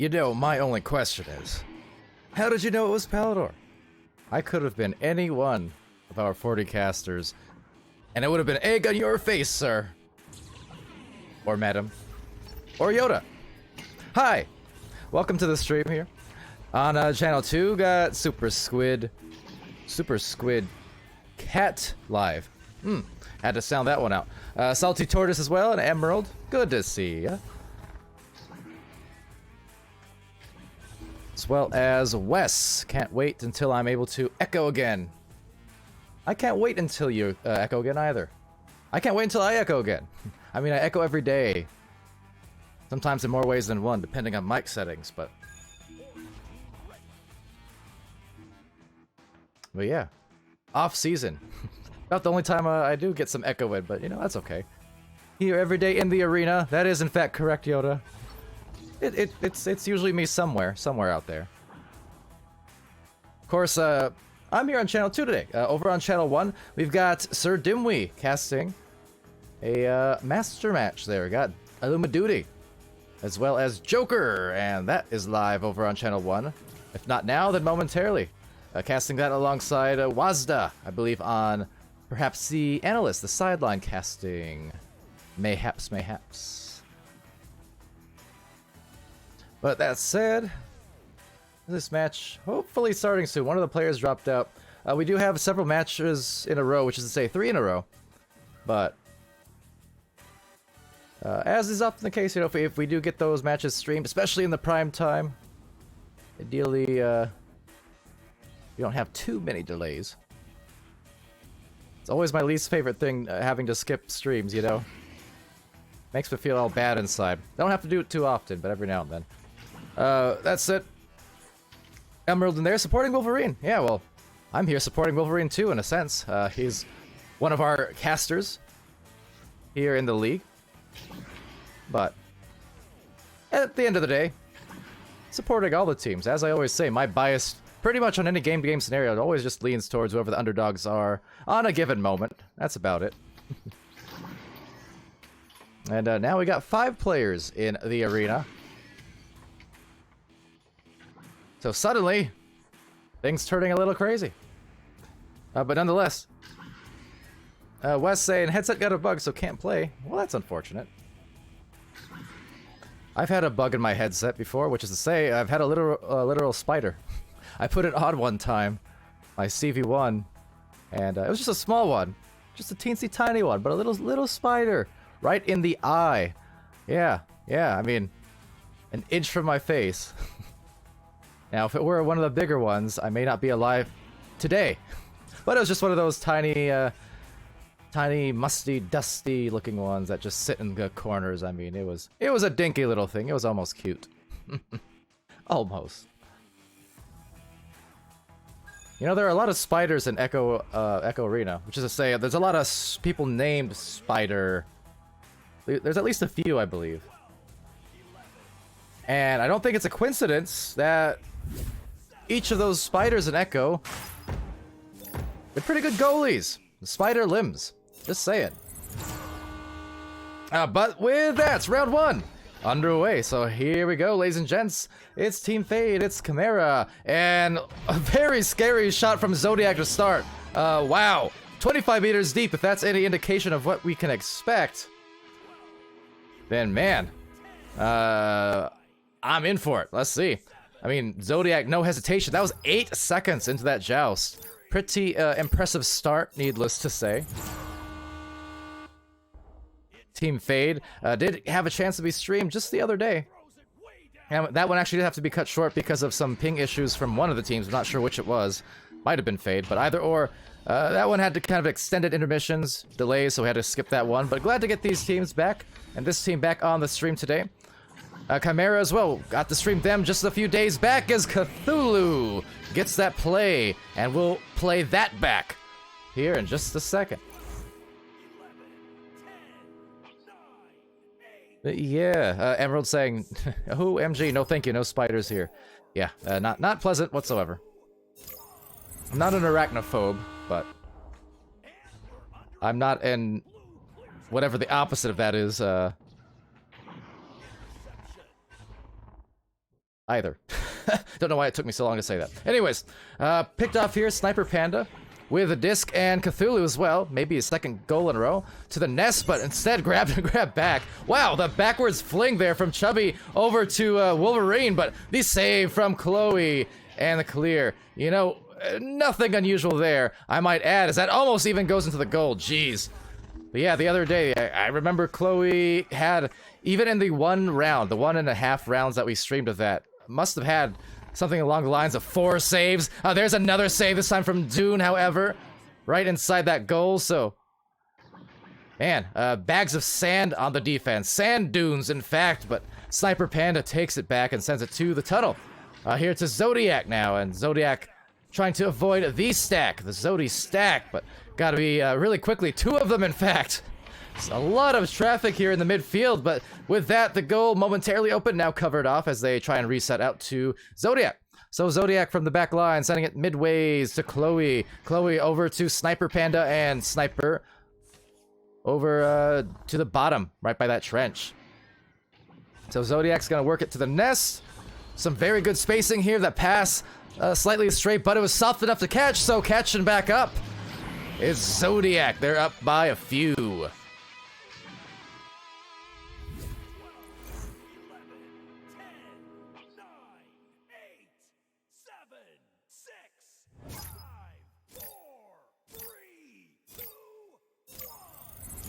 You know, my only question is, how did you know it was Palidore? I could have been any one of our 40 casters, and it would have been egg on your face, sir. Or madam. Or Yoda. Hi! Welcome to the stream here. On channel 2, got Super Squid Cat Live. Had to sound that one out. Salty Tortoise as well, and Emerald. Good to see ya. As well as Wes. Can't wait until I'm able to echo again. I can't wait until you echo again either. I can't wait until I echo again. I mean, I echo every day. Sometimes in more ways than one, depending on mic settings, but yeah. Off season. About the only time I do get some echo in, but you know, that's okay. Here every day in the arena. That is in fact correct, Yoda. It's usually me somewhere out there. Of course, I'm here on channel 2 today. Over on channel 1, we've got Sir Dimwee casting a master match there. We got Illuma Duty, as well as Joker, and that is live over on channel 1. If not now, then momentarily. Casting that alongside Wazda, I believe, on perhaps the analyst, the sideline casting. Mayhaps. But that said, this match hopefully starting soon. One of the players dropped out. We do have several matches in a row, which is to say 3 in a row. But as is often the case, you know, if we do get those matches streamed, especially in the prime time, ideally you don't have too many delays. It's always my least favorite thing, having to skip streams, you know. Makes me feel all bad inside. Don't have to do it too often, but every now and then. That's it. Emerald in there supporting Wolverine. Yeah, well, I'm here supporting Wolverine too, in a sense. He's one of our casters here in the league. But at the end of the day, supporting all the teams. As I always say, my bias pretty much on any game-to-game scenario, it always just leans towards whoever the underdogs are on a given moment. That's about it. And now we got 5 players in the arena. So suddenly, things turning a little crazy. But nonetheless, Wes saying, headset got a bug, so can't play. Well, that's unfortunate. I've had a bug in my headset before, which is to say, I've had a literal spider. I put it on one time, my CV1, and it was just a small one. Just a teensy tiny one, but a little spider right in the eye. Yeah, I mean, an inch from my face. Now, if it were one of the bigger ones, I may not be alive today. But it was just one of those tiny, musty, dusty looking ones that just sit in the corners. I mean, it was a dinky little thing. It was almost cute. Almost. You know, there are a lot of spiders in Echo Arena, which is to say, there's a lot of people named Spider. There's at least a few, I believe. And I don't think it's a coincidence that each of those spiders in Echo, they're pretty good goalies. The spider limbs. Just saying. But with that, it's round 1 underway. So here we go, ladies and gents. It's Team Fade, it's Chimera, and a very scary shot from Zodiac to start. Wow. 25 meters deep, if that's any indication of what we can expect. Then, man, I'm in for it. Let's see. I mean, Zodiac, no hesitation. That was 8 seconds into that joust. Pretty impressive start, needless to say. Team Fade did have a chance to be streamed just the other day. And that one actually did have to be cut short because of some ping issues from one of the teams. I'm not sure which it was. Might have been Fade, but either or. That one had to kind of extended intermissions, delays, so we had to skip that one. But glad to get these teams back, and this team back on the stream today. Chimera as well, got to stream them just a few days back as Cthulhu gets that play, and we'll play that back here in just a second. But yeah, Emerald saying, oh, MG, no thank you, no spiders here. Yeah, not pleasant whatsoever. I'm not an arachnophobe, but I'm not an whatever the opposite of that is, either. Don't know why it took me so long to say that. Anyways, picked off here Sniper Panda with a disc and Cthulhu as well. Maybe a second goal in a row to the nest, but instead grabbed back. Wow, the backwards fling there from Chubby over to Wolverine, but the save from Chloe and the clear. You know, nothing unusual there, I might add, as that almost even goes into the goal. Jeez. But yeah, the other day, I remember Chloe had, even in the 1.5 rounds that we streamed of that, must have had something along the lines of 4 saves. There's another save, this time from Dune, however, right inside that goal, so... Man, bags of sand on the defense. Sand dunes, in fact, but Sniper Panda takes it back and sends it to the tunnel. Here to Zodiac now, and Zodiac trying to avoid the stack, the Zodi stack, but gotta be really quickly, 2 of them, in fact. It's a lot of traffic here in the midfield, but with that, the goal momentarily open, now covered off as they try and reset out to Zodiac. So Zodiac from the back line, sending it midways to Chloe. Chloe over to Sniper Panda, and Sniper over to the bottom, right by that trench. So Zodiac's gonna work it to the nest. Some very good spacing here. That pass slightly astray, but it was soft enough to catch, so catching back up is Zodiac. They're up by a few.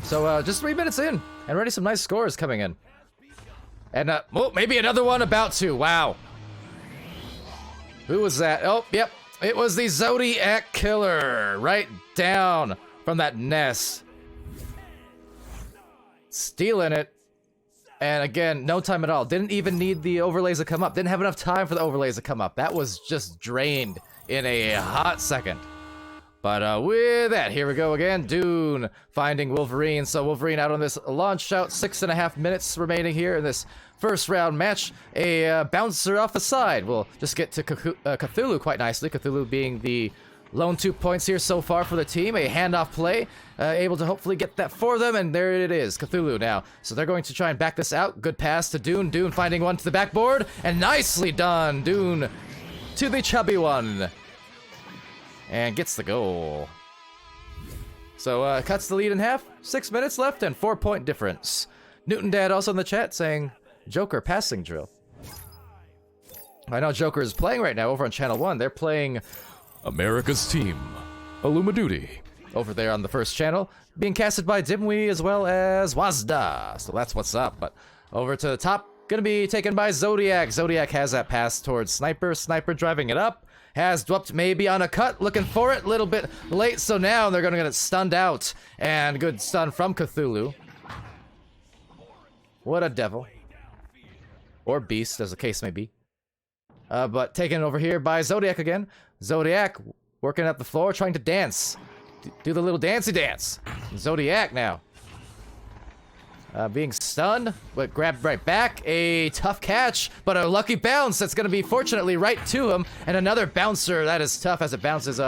So, just 3 minutes in, and already some nice scores coming in. And, oh, maybe another one about to. Wow. Who was that? Oh, yep. It was the Zodiac Killer. Right down from that nest. Stealing it. And again, no time at all. Didn't even need the overlays to come up. Didn't have enough time for the overlays to come up. That was just drained in a hot second. But with that, here we go again. Dune finding Wolverine. So Wolverine out on this launch out. 6.5 minutes remaining here in this first round match. A bouncer off the side. We'll just get to Cthulhu quite nicely. Cthulhu being the lone 2 points here so far for the team. A handoff play. Able to hopefully get that for them. And there it is. Cthulhu now. So they're going to try and back this out. Good pass to Dune. Dune finding one to the backboard. And nicely done. Dune to the chubby one. And gets the goal. So, cuts the lead in half. 6 minutes left and 4-point difference. Newton Dad also in the chat saying, Joker passing drill. I know Joker is playing right now over on Channel 1. They're playing America's Team, Illumaduty, over there on the first channel. Being casted by Dimwee as well as Wazda. So that's what's up. But over to the top, gonna be taken by Zodiac. Zodiac has that pass towards Sniper. Sniper driving it up. Has Dwept maybe on a cut, looking for it, a little bit late, so now they're gonna get it stunned out. And good stun from Cthulhu. What a devil. Or beast, as the case may be. But taken over here by Zodiac again. Zodiac working at the floor, trying to dance. Do the little dancey dance. Zodiac now. Being stunned, but grabbed right back. A tough catch, but a lucky bounce that's going to be fortunately right to him. And another bouncer that is tough as it bounces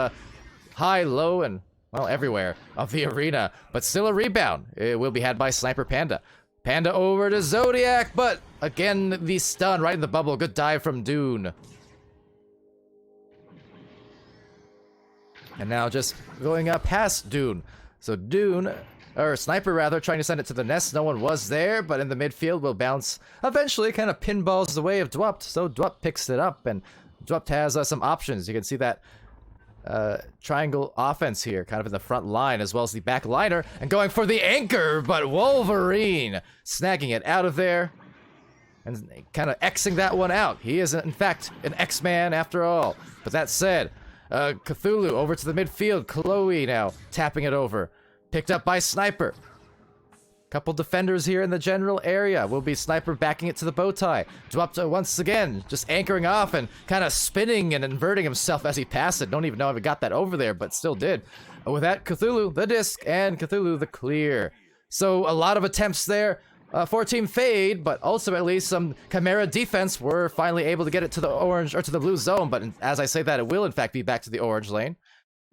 high, low, and, well, everywhere of the arena. But still a rebound. It will be had by Sniper Panda. Panda over to Zodiac, but again, the stun right in the bubble. Good dive from Dune. And now just going up past Dune. So Dune... or Sniper rather, trying to send it to the nest. No one was there, but in the midfield will bounce. Eventually kind of pinballs the way of Dwept, so Dwept picks it up, and Dwept has some options. You can see that triangle offense here, kind of in the front line, as well as the back liner, and going for the anchor, but Wolverine snagging it out of there, and kind of Xing that one out. He is, in fact, an X-Man after all. But that said, Cthulhu over to the midfield. Chloe now tapping it over. Picked up by Sniper. Couple defenders here in the general area. Will be Sniper backing it to the bow tie. Dwept once again, just anchoring off and kind of spinning and inverting himself as he passed it. Don't even know if he got that over there, but still did. With that, Cthulhu the disc and Cthulhu the clear. So a lot of attempts there for Team Fade, but ultimately some Chimera defense were finally able to get it to the orange or to the blue zone. But as I say that, it will in fact be back to the orange lane.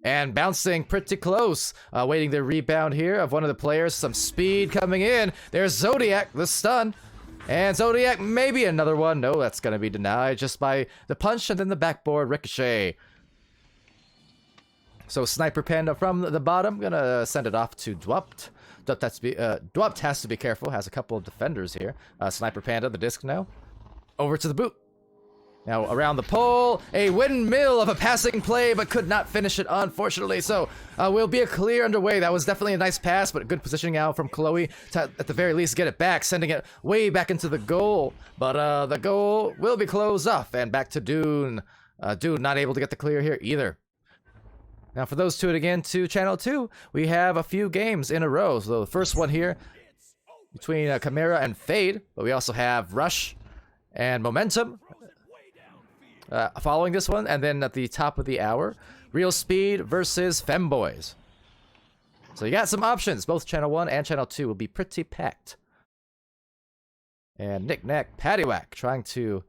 And bouncing pretty close, waiting the rebound here of one of the players. Some speed coming in. There's Zodiac, the stun. And Zodiac, maybe another one. No, that's going to be denied just by the punch and then the backboard ricochet. So Sniper Panda from the bottom, gonna send it off to Dwupt. Dwupt has to be careful, has a couple of defenders here. Sniper Panda, the disc now. Over to the boot. Now around the pole, a windmill of a passing play, but could not finish it, unfortunately. So will be a clear underway. That was definitely a nice pass, but a good positioning out from Chloe to, at the very least, get it back, sending it way back into the goal. But the goal will be closed off, and back to Dune. Dune not able to get the clear here either. Now for those tuned again to Channel 2, we have a few games in a row. So the first one here between Chimera and Fade, but we also have Rush and Momentum following this one. And then at the top of the hour, Real Speed versus Femboys. So you got some options. Both Channel 1 and Channel 2 will be pretty packed. And Knick Knack Paddywhack trying to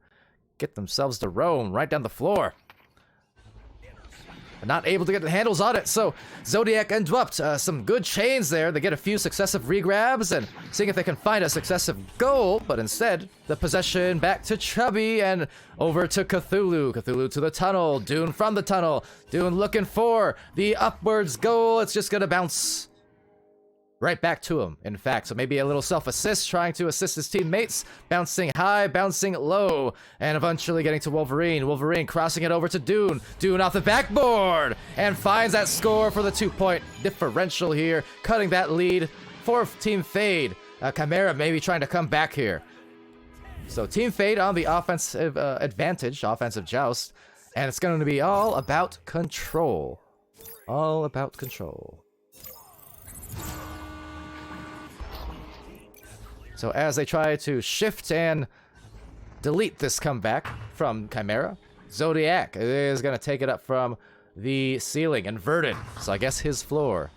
get themselves to roam right down the floor. Not able to get the handles on it, so Zodiac and Dwupt, some good chains there. They get a few successive regrabs and seeing if they can find a successive goal, but instead, the possession back to Chubby and over to Cthulhu. Cthulhu to the tunnel, Dune from the tunnel. Dune looking for the upwards goal. It's just gonna bounce right back to him, in fact. So maybe a little self-assist, trying to assist his teammates. Bouncing high, bouncing low, and eventually getting to Wolverine. Wolverine crossing it over to Dune. Dune off the backboard, and finds that score for the 2-point differential here, cutting that lead for Team Fade. Chimera maybe trying to come back here. So Team Fade on the offensive advantage, offensive joust, and it's going to be all about control. All about control. So as they try to shift and delete this comeback from Chimera, Zodiac is going to take it up from the ceiling, inverted. So I guess his floor.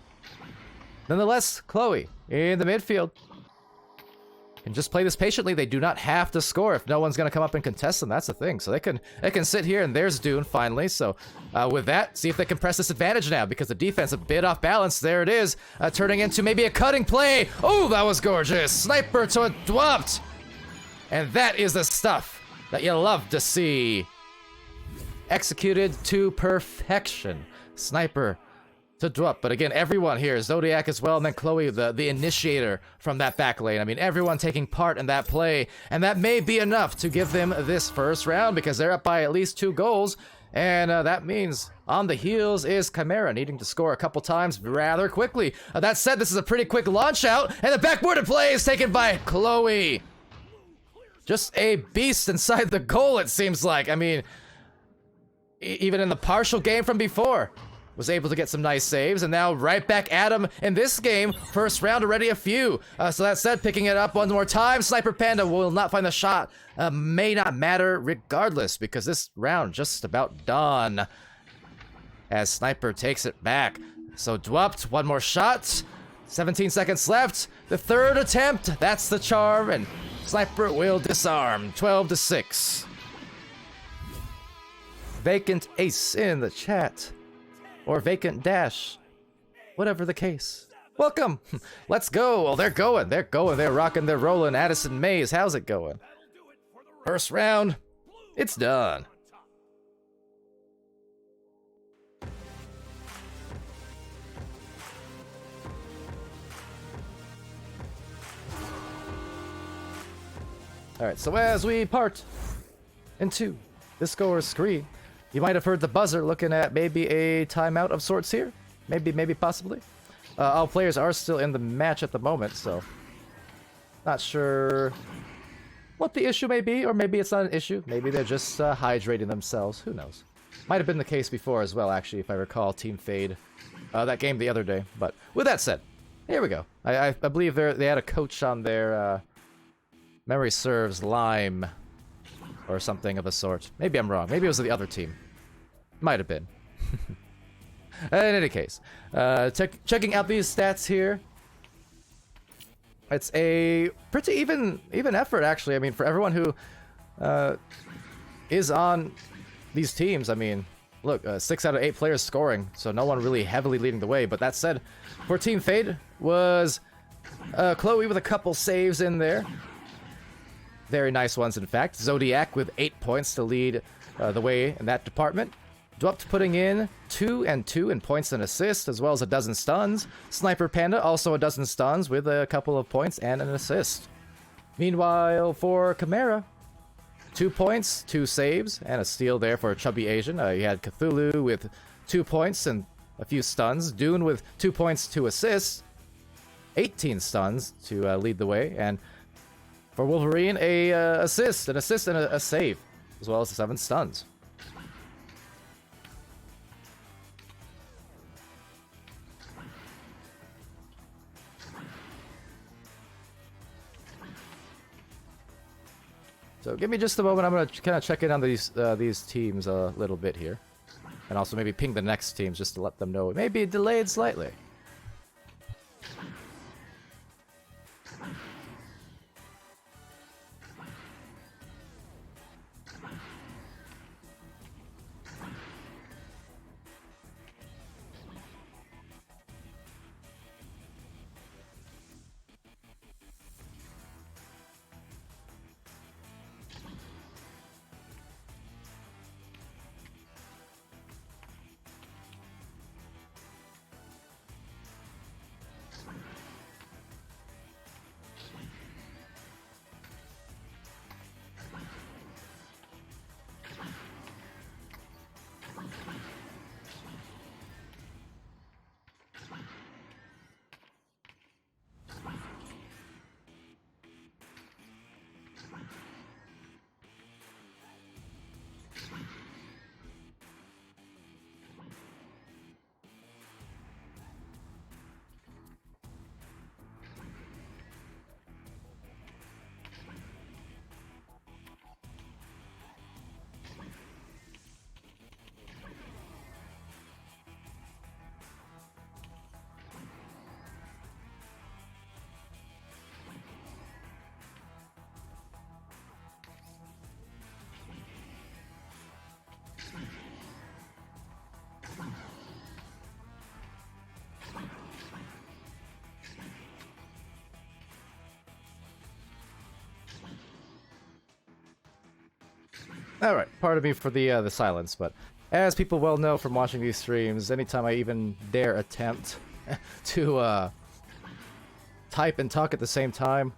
Nonetheless, Chloe in the midfield can just play this patiently. They do not have to score if no one's going to come up and contest them. That's the thing. So they can sit here, and there's Dune finally. So with that, see if they can press this advantage now, because the defense a bit off balance. There it is, turning into maybe a cutting play. Oh, that was gorgeous. Sniper to a Dwupt. And that is the stuff that you love to see. Executed to perfection. Sniper to Dwupt, but again, everyone here, Zodiac as well, and then Chloe, the initiator from that back lane. I mean, everyone taking part in that play, and that may be enough to give them this first round, because they're up by at least 2 goals, and that means on the heels is Chimera, needing to score a couple times rather quickly. That said, this is a pretty quick launch out, and the backboarded play is taken by Chloe. Just a beast inside the goal, it seems like. I mean, even in the partial game from before, was able to get some nice saves, and now right back at him in this game. First round already a few. So that said, picking it up one more time, Sniper Panda will not find the shot. May not matter regardless, because this round just about done. As Sniper takes it back. So Dwupt, one more shot. 17 seconds left. The third attempt, that's the charm, and Sniper will disarm. 12-6. Vacant Ace in the chat. Or Vacant Dash, whatever the case. Welcome. Let's go. Well, they're going. They're rocking, they're rolling. Addison Mays, how's it going? First round, it's done. All right, so as we part into the score screen, you might have heard the buzzer looking at maybe a timeout of sorts here. Maybe, possibly. All players are still in the match at the moment, so not sure what the issue may be, or maybe it's not an issue. Maybe they're just hydrating themselves. Who knows? Might have been the case before as well, actually, if I recall Team Fade. That game the other day. But with that said, here we go. I believe they had a coach on their memory serves, Lime, or something of the sort. Maybe I'm wrong. Maybe it was the other team. Might have been. In any case, checking out these stats here, it's a pretty even effort, actually. I mean, for everyone who is on these teams, I mean, look, 6 out of 8 players scoring, so no one really heavily leading the way. But that said, for Team Fade was Chloe with a couple saves in there. Very nice ones, in fact. Zodiac with 8 points to lead the way in that department. Dwept putting in 2 and 2 in points and assists, as well as a dozen stuns. Sniper Panda also a dozen stuns with a couple of points and an assist. Meanwhile, for Chimera, 2 points, 2 saves, and a steal there for Chubby Asian. You had Cthulhu with 2 points and a few stuns. Dune with 2 points, 2 assists. 18 stuns to lead the way. And for Wolverine, an assist and a save, as well as 7 stuns. So give me just a moment. I'm gonna kind of check in on these teams a little bit here, and also maybe ping the next teams just to let them know it may be delayed slightly. All right, pardon me for the silence, but as people well know from watching these streams, anytime I even dare attempt to type and talk at the same time,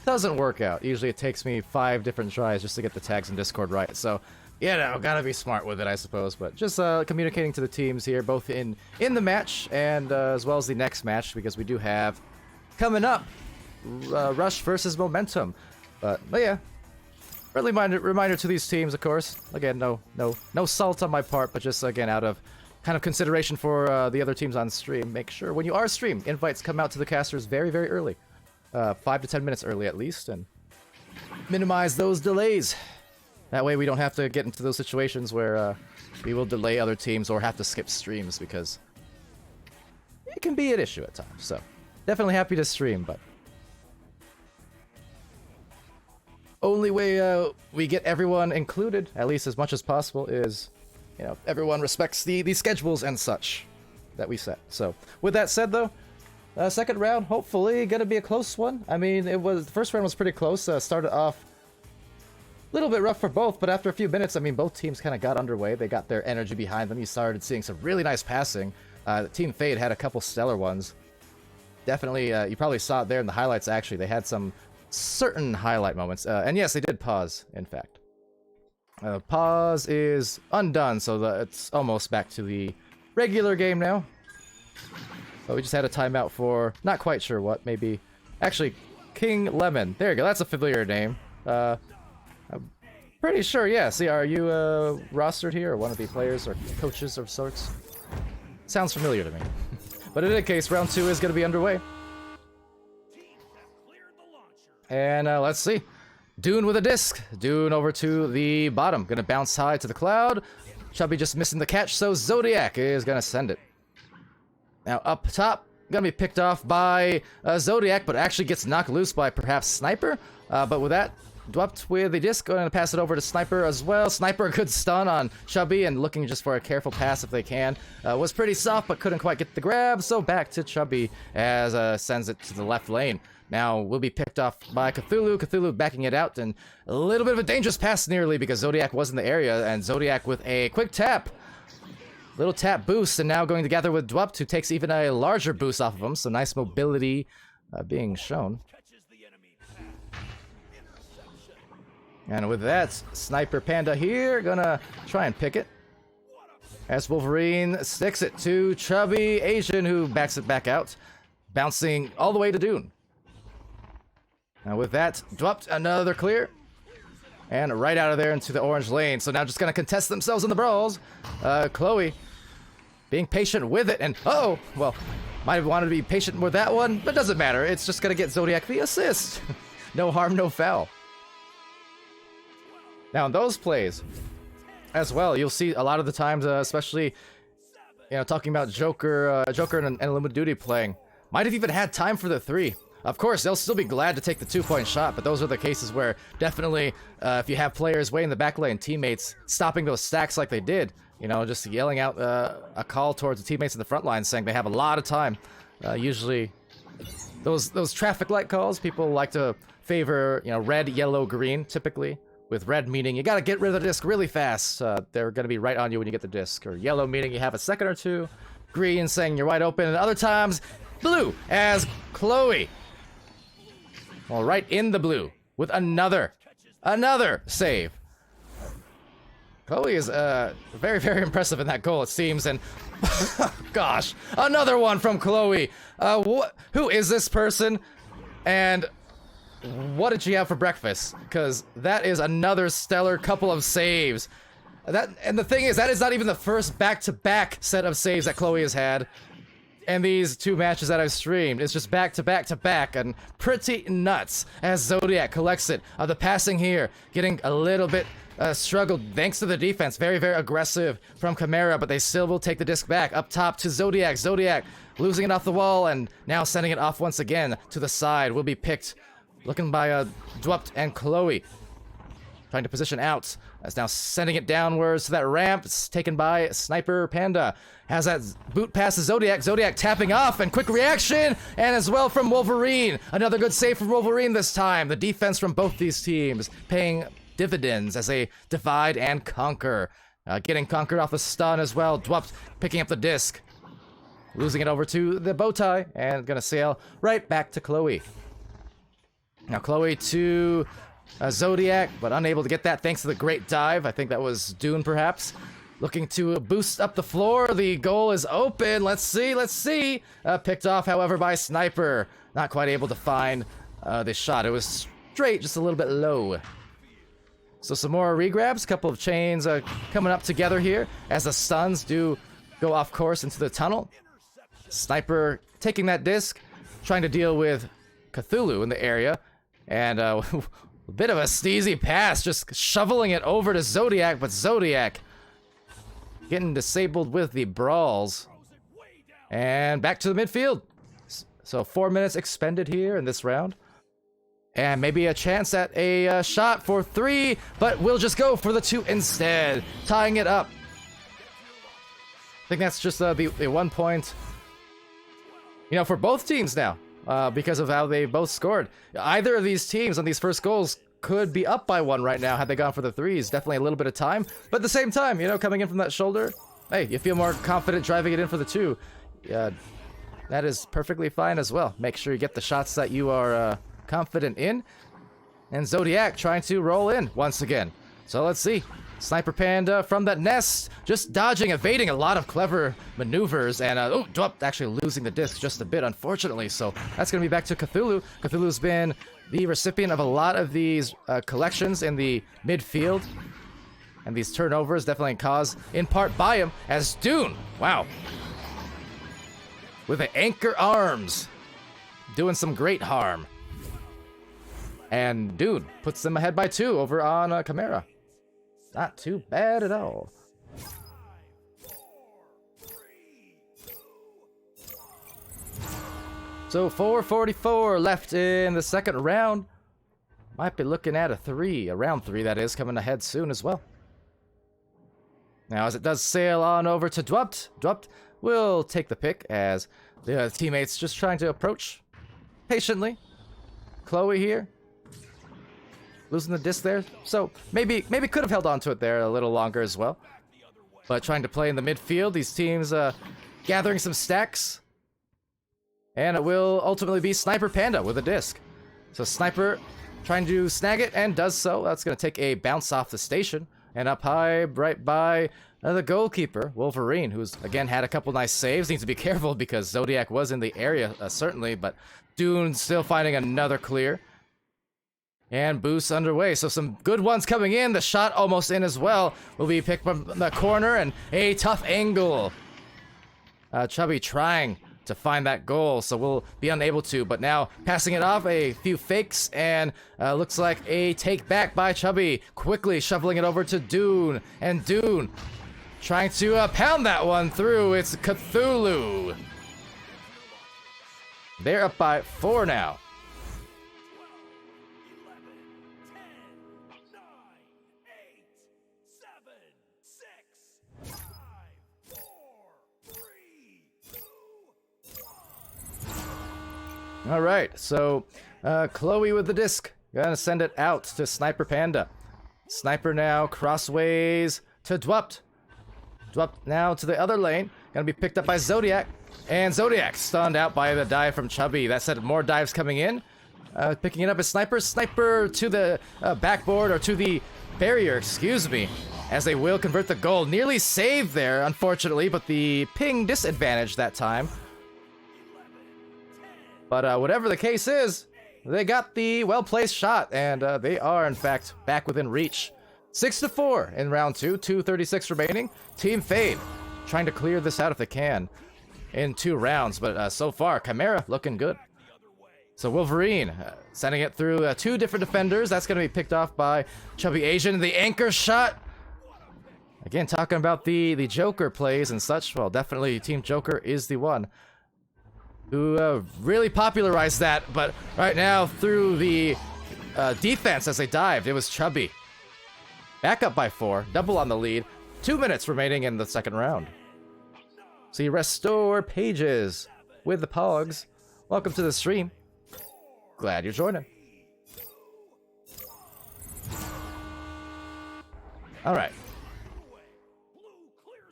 doesn't work out. Usually it takes me 5 different tries just to get the tags in Discord right. So, you know, gotta be smart with it, I suppose. But just communicating to the teams here, both in the match and as well as the next match, because we do have coming up Rush versus Momentum. But yeah. Friendly reminder to these teams, of course. Again, no salt on my part, but just again out of kind of consideration for the other teams on stream. Make sure when you are streaming, invites come out to the casters very, very early, 5 to 10 minutes early at least, and minimize those delays. That way, we don't have to get into those situations where we will delay other teams or have to skip streams because it can be an issue at times. So, definitely happy to stream, but. Only way we get everyone included, at least as much as possible, is, you know, everyone respects the schedules and such that we set. So, with that said, though, second round, hopefully, gonna be a close one. I mean, the first round was pretty close. Started off a little bit rough for both, but after a few minutes, I mean, both teams kind of got underway. They got their energy behind them. You started seeing some really nice passing. Team Fade had a couple stellar ones. Definitely, you probably saw it there in the highlights, actually. They had some certain highlight moments, and yes, they did pause, in fact. Pause is undone, so it's almost back to the regular game now. So we just had a timeout for not quite sure what, maybe actually King Lemon. There you go, that's a familiar name. I'm pretty sure, yeah. See, are you rostered here, or one of the players or coaches of sorts? Sounds familiar to me. But in any case, round 2 is going to be underway. And let's see. Dune with a disc. Dune over to the bottom. Gonna bounce high to the cloud. Chubby just missing the catch, so Zodiac is gonna send it. Now up top, gonna be picked off by Zodiac, but actually gets knocked loose by perhaps Sniper. But with that, Dwept with the disc, going to pass it over to Sniper as well. Sniper, a good stun on Chubby and looking just for a careful pass if they can. Was pretty soft, but couldn't quite get the grab, so back to Chubby as sends it to the left lane. Now will be picked off by Cthulhu. Cthulhu backing it out, and a little bit of a dangerous pass nearly because Zodiac was in the area, and Zodiac with a quick tap. Little tap boost, and now going together with Dwept, who takes even a larger boost off of him, so nice mobility being shown. And with that, Sniper Panda here, gonna try and pick it. As Wolverine sticks it to Chubby Asian, who backs it back out, bouncing all the way to Dune. Now with that, Dwept, another clear. And right out of there into the orange lane. So now just gonna contest themselves in the brawls. Chloe being patient with it, and oh, well, might have wanted to be patient with that one, but doesn't matter. It's just gonna get Zodiac the assist. No harm, no foul. Now in those plays, as well, you'll see a lot of the times, especially, you know, talking about Joker and Unlimited Duty playing, might have even had time for the 3. Of course, they'll still be glad to take the 2-point shot, but those are the cases where definitely, if you have players way in the back lane, teammates stopping those stacks like they did, you know, just yelling out a call towards the teammates in the front line saying they have a lot of time. Usually, those traffic light calls, people like to favor, you know, red, yellow, green, typically. With red meaning you gotta get rid of the disc really fast. They're gonna be right on you when you get the disc. Or yellow meaning you have a second or two. Green saying you're wide open. And other times, blue as Chloe. Well, right in the blue with another save. Chloe is very, very impressive in that goal, it seems. And gosh, another one from Chloe. Who is this person? And what did she have for breakfast? Because that is another stellar couple of saves. And the thing is, that is not even the first back-to-back set of saves that Chloe has had. And these 2 matches that I've streamed, it's just back-to-back-to-back, and pretty nuts as Zodiac collects it. The passing here, getting a little bit struggled thanks to the defense. Very, very aggressive from Chimera, but they still will take the disc back. Up top to Zodiac. Zodiac losing it off the wall, and now sending it off once again to the side. Will be picked. Looking by Dwept and Chloe. Trying to position out. That's now sending it downwards to that ramp. It's taken by Sniper Panda. Has that boot past the Zodiac. Zodiac tapping off and quick reaction. And as well from Wolverine. Another good save from Wolverine this time. The defense from both these teams paying dividends as they divide and conquer. Getting conquered off a stun as well. Dwept picking up the disc. Losing it over to the bow tie. And gonna sail right back to Chloe. Now Chloe to Zodiac, but unable to get that thanks to the great dive. I think that was Dune, perhaps. Looking to boost up the floor. The goal is open. Let's see. Picked off, however, by Sniper. Not quite able to find the shot. It was straight, just a little bit low. So some more regrabs. A couple of chains coming up together here as the stuns do go off course into the tunnel. Sniper taking that disc, trying to deal with Cthulhu in the area. And a bit of a steezy pass, just shoveling it over to Zodiac, but Zodiac getting disabled with the brawls. And back to the midfield. So 4 minutes expended here in this round. And maybe a chance at a shot for 3, but we'll just go for the 2 instead, tying it up. I think that's just the 1 point, you know, for both teams now. Because of how they both scored. Either of these teams on these first goals could be up by 1 right now had they gone for the 3s. Definitely a little bit of time, but at the same time, you know, coming in from that shoulder, hey, you feel more confident driving it in for the 2. That is perfectly fine as well. Make sure you get the shots that you are confident in. And Zodiac trying to roll in once again. So let's see. Sniper Panda from that nest, just dodging, evading a lot of clever maneuvers, and Dwept actually losing the disc just a bit, unfortunately. So that's going to be back to Cthulhu. Cthulhu's been the recipient of a lot of these collections in the midfield, and these turnovers definitely caused in part by him, as Dune, wow, with the anchor arms, doing some great harm. And Dune puts them ahead by 2 over on Chimera. Not too bad at all. So 4:44 left in the second round. Might be looking at a round 3 that is, coming ahead soon as well. Now, as it does sail on over to Dwupt, Dwupt will take the pick as the teammates just trying to approach patiently. Chloe here, losing the disc there, so maybe could have held on to it there a little longer as well. But trying to play in the midfield, these teams gathering some stacks. And it will ultimately be Sniper Panda with a disc. So Sniper trying to snag it and does so. That's going to take a bounce off the station. And up high, right by the goalkeeper, Wolverine, who's again had a couple nice saves. Needs to be careful because Zodiac was in the area, certainly. But Dune still finding another clear. And boost underway, so some good ones coming in. The shot almost in as well. Will be picked from the corner and a tough angle. Chubby trying to find that goal, so we'll be unable to. But now passing it off, a few fakes, and looks like a take back by Chubby. Quickly shoveling it over to Dune, and Dune trying to pound that one through. It's Cthulhu. They're up by 4 now. All right, so Chloe with the disc. Gonna send it out to Sniper Panda. Sniper now crossways to Dwupt. Dwupt now to the other lane. Gonna be picked up by Zodiac. And Zodiac stunned out by the dive from Chubby. That said, more dives coming in. Picking it up as Sniper. Sniper to the backboard, or to the barrier, excuse me. As they will convert the goal. Nearly saved there, unfortunately, but the ping disadvantage that time. But whatever the case is, they got the well-placed shot, and they are, in fact, back within reach. 6-4 in round 2, 2:36 remaining. Team Fade trying to clear this out if they can in 2 rounds, but so far, Chimera looking good. So Wolverine sending it through 2 different defenders. That's going to be picked off by Chubby Asian. The anchor shot. Again, talking about the Joker plays and such. Well, definitely Team Joker is the one who really popularized that, but right now through the defense as they dived, it was Chubby. Back up by 4, double on the lead, 2 minutes remaining in the second round. See, Restore Pages with the Pogs. Welcome to the stream. Glad you're joining. All right.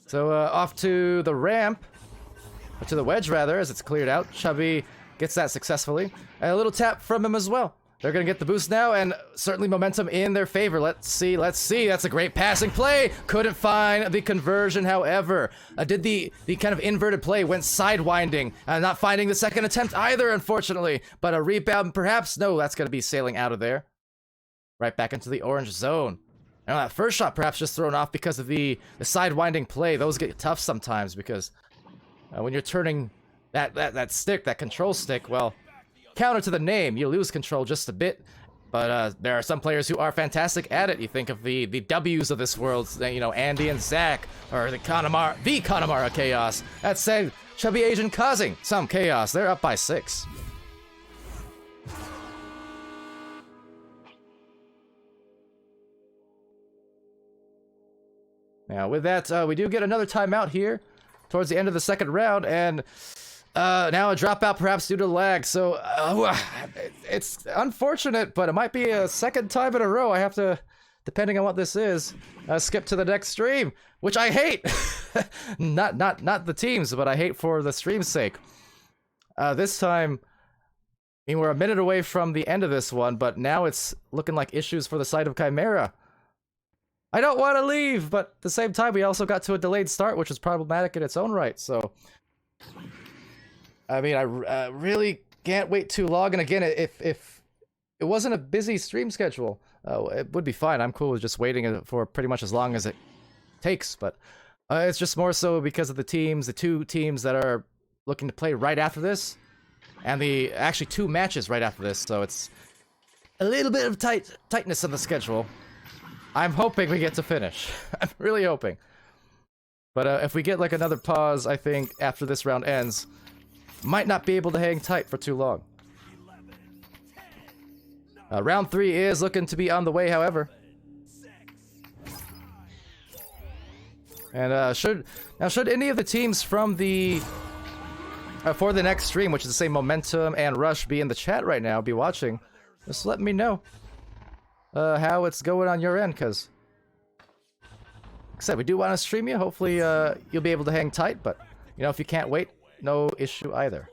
So off to the ramp. Or to the wedge, rather, as it's cleared out. Chubby gets that successfully. And a little tap from him as well. They're going to get the boost now, and certainly momentum in their favor. Let's see. That's a great passing play. Couldn't find the conversion, however. Did the kind of inverted play, went sidewinding. Not finding the second attempt either, unfortunately. But a rebound, perhaps? No, that's going to be sailing out of there. Right back into the orange zone. And that first shot perhaps just thrown off because of the sidewinding play. Those get tough sometimes because when you're turning that stick, that control stick, well, counter to the name, you lose control just a bit. But there are some players who are fantastic at it. You think of the W's of this world, you know, Andy and Zach, or the Connemara Chaos. That said, Chubby Asian causing some chaos. They're up by 6. Now, with that, we do get another timeout here towards the end of the second round, and now a dropout perhaps due to lag. So it's unfortunate, but it might be a second time in a row I have to, depending on what this is, skip to the next stream, which I hate. not the teams, but I hate for the stream's sake. This time, I mean, we're a minute away from the end of this one, but now it's looking like issues for the side of Chimera. I don't want to leave, but at the same time, we also got to a delayed start, which is problematic in its own right, so I mean, I really can't wait too long, and again, if it wasn't a busy stream schedule, it would be fine. I'm cool with just waiting for pretty much as long as it takes, but it's just more so because of the 2 teams that are looking to play right after this, and the actually 2 matches right after this, so it's a little bit of tightness on the schedule. I'm hoping we get to finish. I'm really hoping. But if we get like another pause, I think, after this round ends, might not be able to hang tight for too long. Round 3 is looking to be on the way, however. And should any of the teams from the for the next stream, which is the same Momentum and Rush, be in the chat right now, be watching, just let me know how it's going on your end, because like I said, we do want to stream you. Hopefully you'll be able to hang tight, but you know, if you can't wait, no issue either.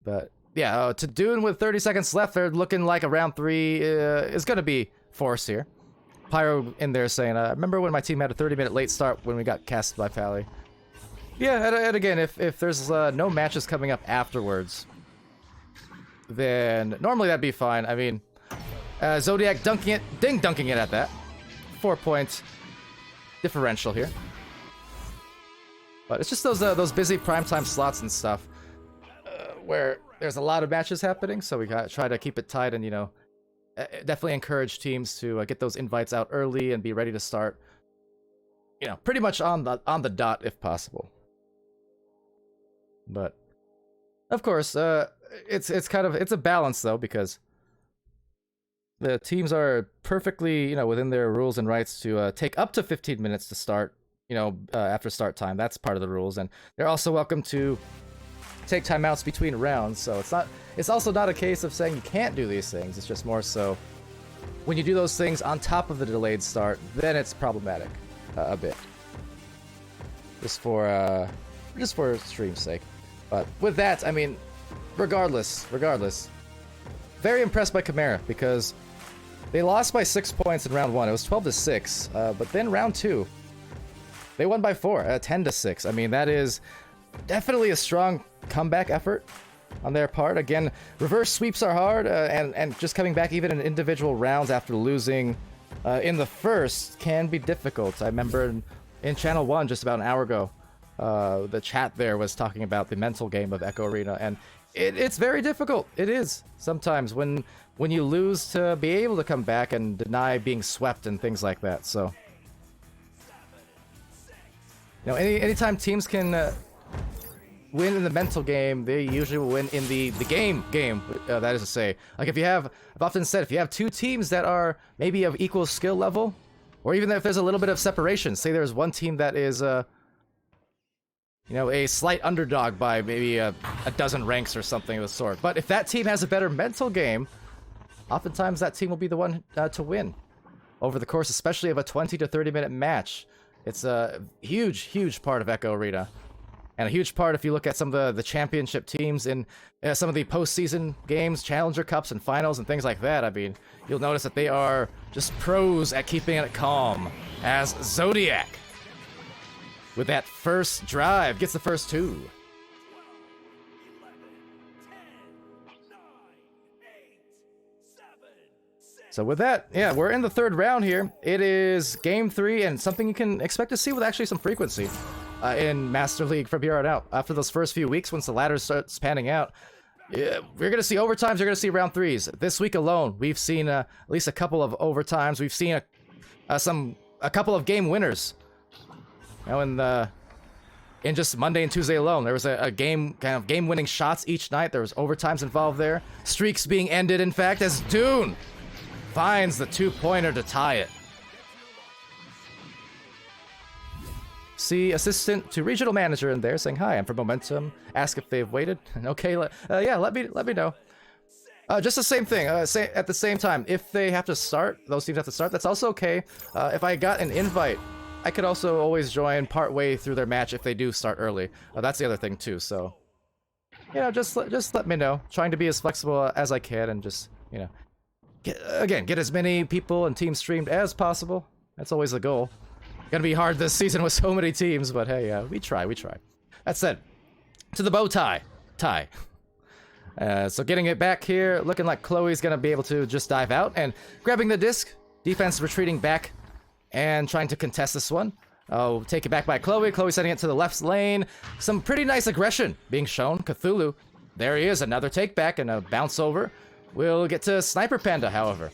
But yeah, to Dune with 30 seconds left, they're looking like a round 3 is going to be forced here. Pyro in there saying, I remember when my team had a 30-minute late start when we got cast by Pally. Yeah, and again, if there's no matches coming up afterwards, then normally that'd be fine. I mean, Zodiac dunking it at that. 4-point differential here. But it's just those busy primetime slots and stuff where there's a lot of matches happening, so we gotta try to keep it tight and, you know, definitely encourage teams to get those invites out early and be ready to start, you know, pretty much on the dot if possible. But of course, it's a balance though, because the teams are perfectly, you know, within their rules and rights to take up to 15 minutes to start, you know, after start time. That's part of the rules, and they're also welcome to take timeouts between rounds. So it's also not a case of saying you can't do these things. It's just more so when you do those things on top of the delayed start, then it's problematic a bit. Just for stream's sake. But with that, I mean, regardless, very impressed by Chimera, because they lost by 6 points in round 1. It was 12-6, but then round 2, they won by 4, 10-6. I mean, that is definitely a strong comeback effort on their part. Again, reverse sweeps are hard, and just coming back even in individual rounds after losing in the first can be difficult. I remember in Channel 1 just about an hour ago, the chat there was talking about the mental game of Echo Arena, and it's very difficult. It is sometimes when you lose to be able to come back and deny being swept and things like that. So, you know, anytime teams can win in the mental game, they usually will win in the game. That is to say, like I've often said, if you have two teams that are maybe of equal skill level, or even if there's a little bit of separation, say there's one team that is you know, a slight underdog by maybe a dozen ranks or something of the sort. But if that team has a better mental game, oftentimes that team will be the one to win over the course, especially of a 20 to 30 minute match. It's a huge part of Echo Arena. And a huge part if you look at some of the championship teams in some of the postseason games, Challenger Cups and finals and things like that. I mean, you'll notice that they are just pros at keeping it calm, as Zodiac, with that first drive, gets the first 2. So with that, yeah, we're in the 3rd round here. It is Game 3, and something you can expect to see with actually some frequency in Master League from here on out. After those first few weeks, once the ladder starts panning out, we're going to see overtimes, you're going to see round 3s. This week alone, we've seen at least a couple of overtimes. We've seen a couple of game winners. You know, in just Monday and Tuesday alone, there was a game-winning shots each night. There was overtimes involved there. Streaks being ended, in fact, as Dune finds the 2-pointer to tie it. See assistant to regional manager in there saying, "Hi, I'm from Momentum. Ask if they've waited." Okay, yeah, let me know. Just the same thing. At the same time, if they have to start, those teams have to start. That's also okay. If I got an invite, I could also always join part way through their match if they do start early. That's the other thing too. So, you know, just let me know. Trying to be as flexible as I can, and just, you know, get as many people and teams streamed as possible. That's always the goal. Gonna be hard this season with so many teams, but hey, we try. That said, to the bow tie. So getting it back here, looking like Chloe's gonna be able to just dive out and grabbing the disc. Defense retreating back and trying to contest this one. Oh, take it back by Chloe. Chloe sending it to the left lane. Some pretty nice aggression being shown. Cthulhu, there he is, another take back and a bounce over. We'll get to Sniper Panda, however.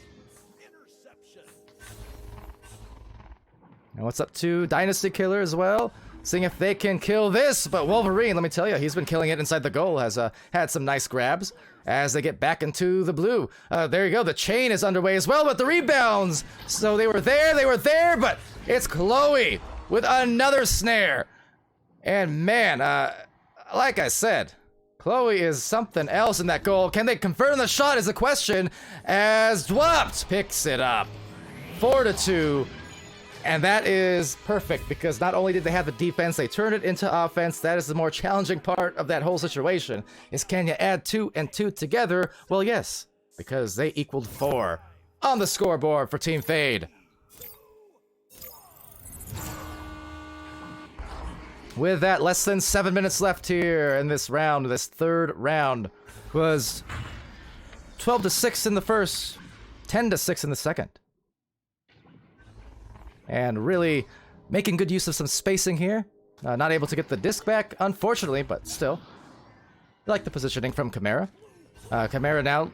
And what's up to Dynasty Killer as well? seeing if they can kill this. But Wolverine, let me tell you, he's been killing it inside the goal, has had some nice grabs as they get back into the blue. There you go, the chain is underway as well, but the rebounds. So they were there, but it's Chloe with another snare. And man, like I said, Chloe is something else in that goal. Can they confirm the shot is the question, as Dwapt picks it up. 4-2. And that is perfect, because not only did they have the defense, they turned it into offense. That is the more challenging part of that whole situation, is can you add 2 and 2 together? Well, yes, because they equaled 4 on the scoreboard for Team Fade. With that, less than 7 minutes left here in this round. This third round was 12-6 in the first, 10-6 in the second. And really making good use of some spacing here. Not able to get the disc back, unfortunately, but still. I like the positioning from Chimera. Chimera now,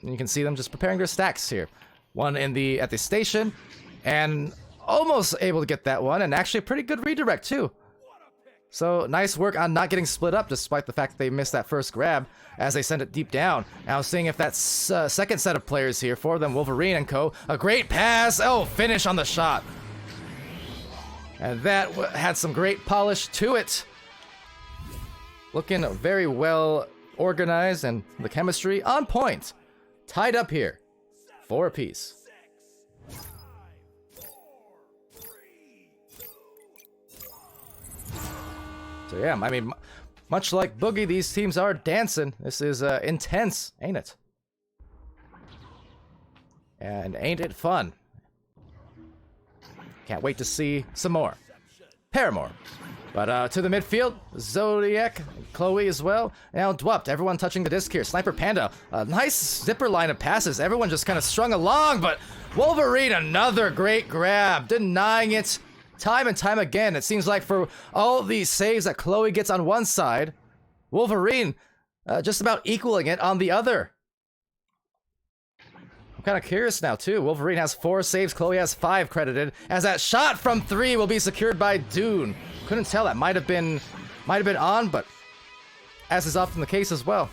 you can see them just preparing their stacks here. One at the station, and almost able to get that one, and actually a pretty good redirect too. So nice work on not getting split up, despite the fact that they missed that first grab as they send it deep down. Now seeing if that second set of players here for them, Wolverine and co. A great pass. Oh, finish on the shot. And that had some great polish to it. Looking very well organized, and the chemistry on point. Tied up here. 4 apiece. So yeah, I mean, much like Boogie, these teams are dancing. This is intense, ain't it? And ain't it fun? Can't wait to see some more. Paramore. But to the midfield, Zodiac, Chloe as well. Now Dwapt, everyone touching the disc here. Sniper Panda, a nice zipper line of passes. Everyone just kind of strung along, but Wolverine, another great grab, denying it. Time and time again, it seems like for all these saves that Chloe gets on one side, Wolverine just about equaling it on the other. I'm kind of curious now too. Wolverine has 4 saves, Chloe has 5 credited, as that shot from 3 will be secured by Dune. Couldn't tell, that might have been on, but as is often the case as well.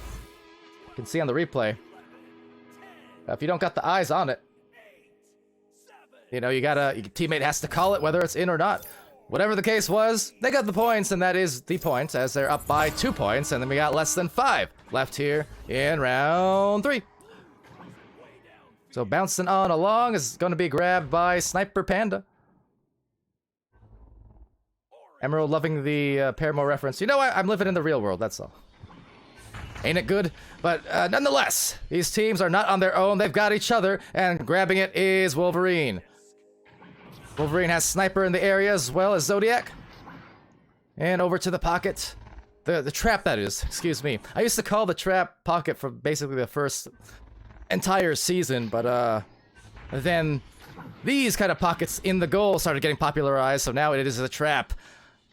You can see on the replay. If you don't got the eyes on it, you know, your teammate has to call it whether it's in or not. Whatever the case was, they got the points, and that is the point, as they're up by 2 points, and then we got less than 5 left here in round 3. So bouncing on along is going to be grabbed by Sniper Panda. Emerald loving the Paramore reference. You know what? I'm living in the real world, that's all. Ain't it good? But nonetheless, these teams are not on their own. They've got each other, and grabbing it is Wolverine. Wolverine has Sniper in the area as well as Zodiac. And over to the pocket. The trap, that is. Excuse me. I used to call the trap pocket for basically the first entire season, but then these kind of pockets in the goal started getting popularized, so now it is a trap.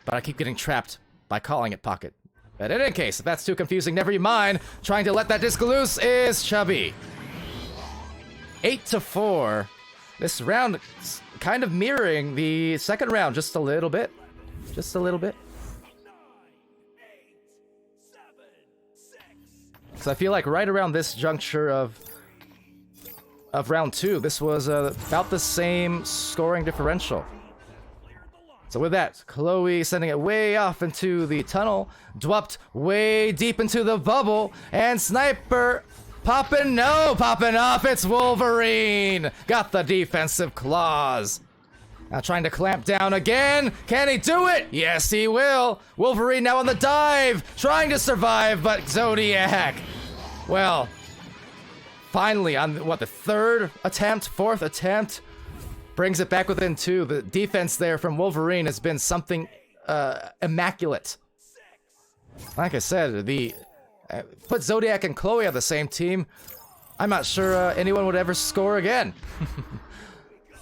But I keep getting trapped by calling it pocket. But in any case, if that's too confusing, never you mind. Trying to let that disc loose is Chubby. 8-4. This round kind of mirroring the second round just a little bit. Just a little bit. So I feel like right around this juncture of round 2, this was about the same scoring differential. So with that, Chloe sending it way off into the tunnel, Dwapt way deep into the bubble, and Sniper popping off, it's Wolverine! Got the defensive claws. Now trying to clamp down again, can he do it? Yes, he will! Wolverine now on the dive, trying to survive, but Zodiac, well, finally on, what, the 4th attempt, brings it back within 2. The defense there from Wolverine has been something immaculate. Like I said, put Zodiac and Chloe on the same team, I'm not sure anyone would ever score again.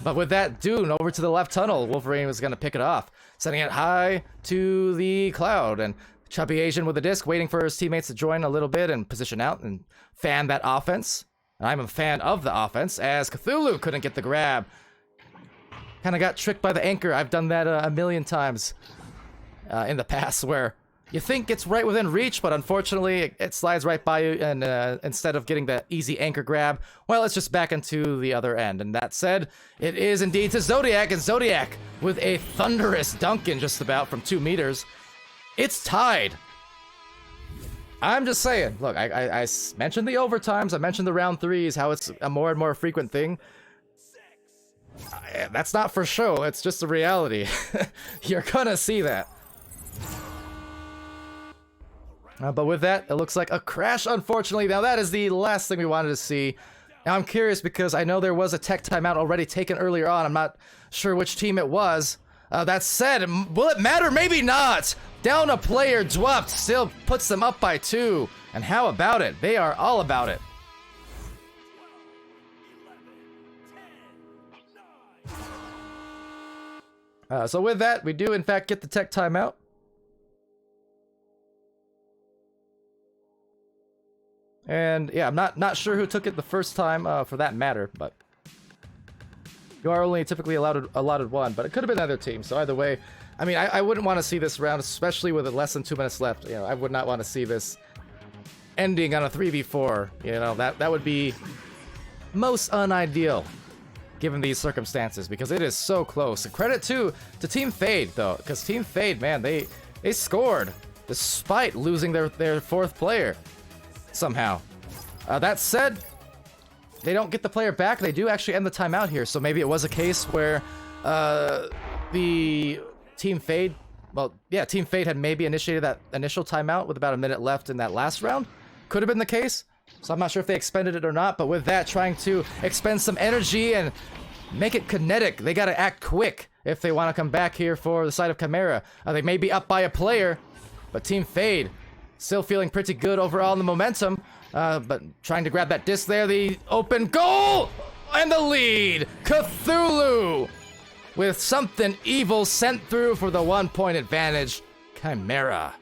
But with that Dune over to the left tunnel, Wolverine was going to pick it off, sending it high to the cloud, and Chubby Asian with the disc, waiting for his teammates to join a little bit and position out and fan that offense. And I'm a fan of the offense, as Cthulhu couldn't get the grab. Kind of got tricked by the anchor. I've done that a million times. in the past where you think it's right within reach, but unfortunately it slides right by you, and instead of getting the easy anchor grab, well, it's just back into the other end. And that said, it is indeed to Zodiac, and Zodiac with a thunderous Duncan just about from 2 meters. It's tied. I'm just saying, look, I mentioned the overtimes, I mentioned the round threes, how it's a more and more frequent thing. That's not for show, it's just a reality. You're gonna see that. But with that, it looks like a crash, unfortunately. Now that is the last thing we wanted to see. Now I'm curious because I know there was a tech timeout already taken earlier on. I'm not sure which team it was. That said, will it matter? Maybe not. Down a player, Dwupt still puts them up by 2. And how about it? They are all about it. So with that, we do in fact get the tech timeout. And yeah, I'm not sure who took it the first time for that matter, but you are only typically allotted one, but it could have been another team. So either way, I mean, I wouldn't want to see this round, especially with less than 2 minutes left. You know, I would not want to see this ending on a 3v4. You know, that would be most unideal given these circumstances, because it is so close. And credit to Team Fade though, because Team Fade, man, they scored despite losing their 4th player somehow. That said, they don't get the player back. They do actually end the timeout here, so maybe it was a case where the Team Fade, well, yeah, Team Fade had maybe initiated that initial timeout with about a minute left in that last round. Could have been the case, so I'm not sure if they expended it or not, but with that, trying to expend some energy and make it kinetic, they gotta act quick if they want to come back here for the side of Chimera. They may be up by a player, but Team Fade still feeling pretty good overall in the momentum, but trying to grab that disc there, the open goal, and the lead! Cthulhu with something evil sent through for the 1-point advantage. Chimera.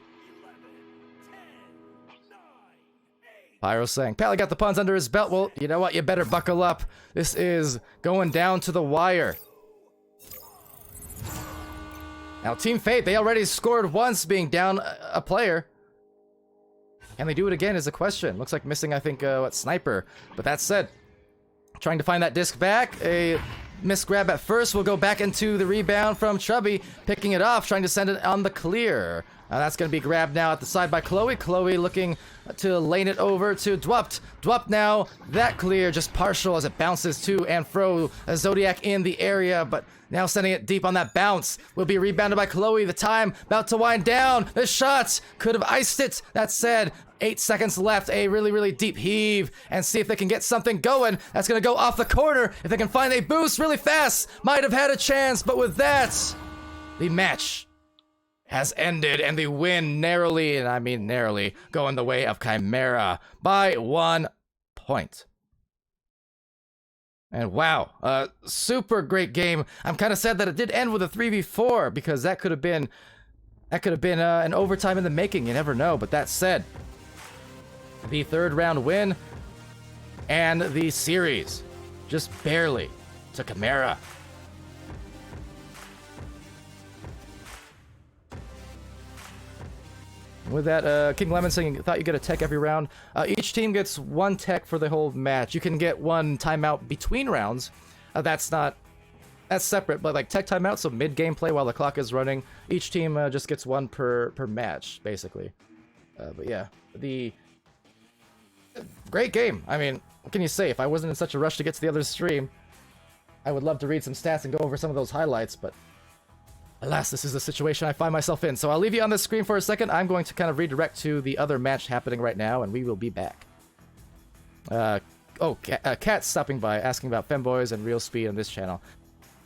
Pyro saying, Pally got the puns under his belt. Well, you know what? You better buckle up. This is going down to the wire. Now, Team Fate, they already scored once being down a player. Can they do it again is a question. Looks like missing, I think, Sniper. But that said, trying to find that disc back. A missed grab at first will go back into the rebound from Chubby, picking it off, trying to send it on the clear. That's going to be grabbed now at the side by Chloe. Chloe looking to lane it over to Dwupt. Dwupt now, that clear, just partial as it bounces to and fro. Zodiac in the area, but now sending it deep on that bounce. Will be rebounded by Chloe. The time about to wind down. The shots could have iced it. That said, 8 seconds left. A really, really deep heave and see if they can get something going. That's going to go off the corner. If they can find a boost really fast, might have had a chance, but with that, the match has ended, and the win narrowly, and I mean narrowly, going the way of Chimera by 1 point. And wow, super great game. I'm kind of sad that it did end with a 3v4, because that could have been an overtime in the making. You never know. But that said, the 3rd round win and the series just barely to Chimera. With that, King Lemon saying, thought you get a tech every round. Each team gets 1 tech for the whole match. You can get 1 timeout between rounds. That's separate, but like tech timeout, so mid-game play while the clock is running. Each team just gets 1 per match, basically. But yeah, the great game. I mean, what can you say? If I wasn't in such a rush to get to the other stream, I would love to read some stats and go over some of those highlights, but alas, this is the situation I find myself in. So I'll leave you on the screen for a second. I'm going to kind of redirect to the other match happening right now, and we will be back. Cat's stopping by, asking about femboys and real speed on this channel.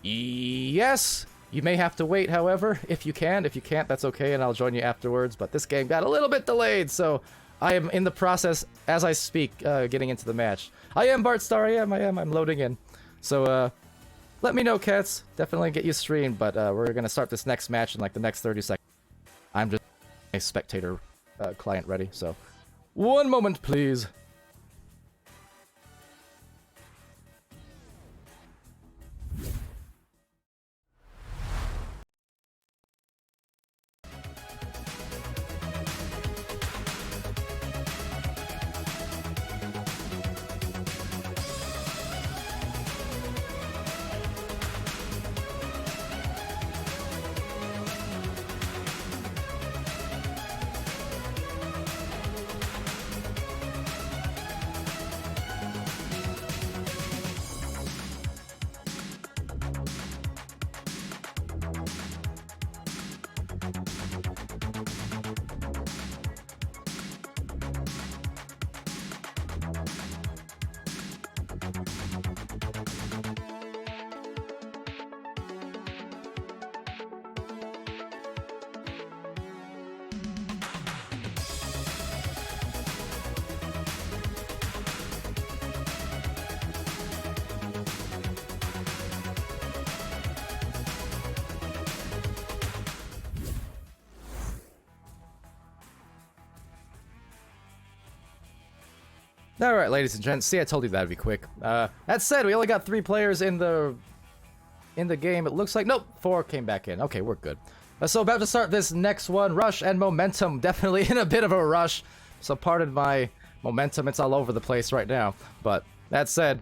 Yes, you may have to wait, however, if you can. If you can't, that's okay, and I'll join you afterwards. But this game got a little bit delayed, so I am in the process, as I speak, getting into the match. I am Bart Star, I am, I'm loading in. So, let me know, cats. Definitely get you streamed, but we're gonna start this next match in like the next 30 seconds. I'm just a spectator client ready, so 1 moment, please. Alright, ladies and gents, see, I told you that'd be quick. That said, we only got 3 players in the game. It looks like, nope, 4 came back in. Okay, we're good. So about to start this next one, Rush and Momentum, definitely in a bit of a rush. So pardon my momentum, it's all over the place right now. But that said,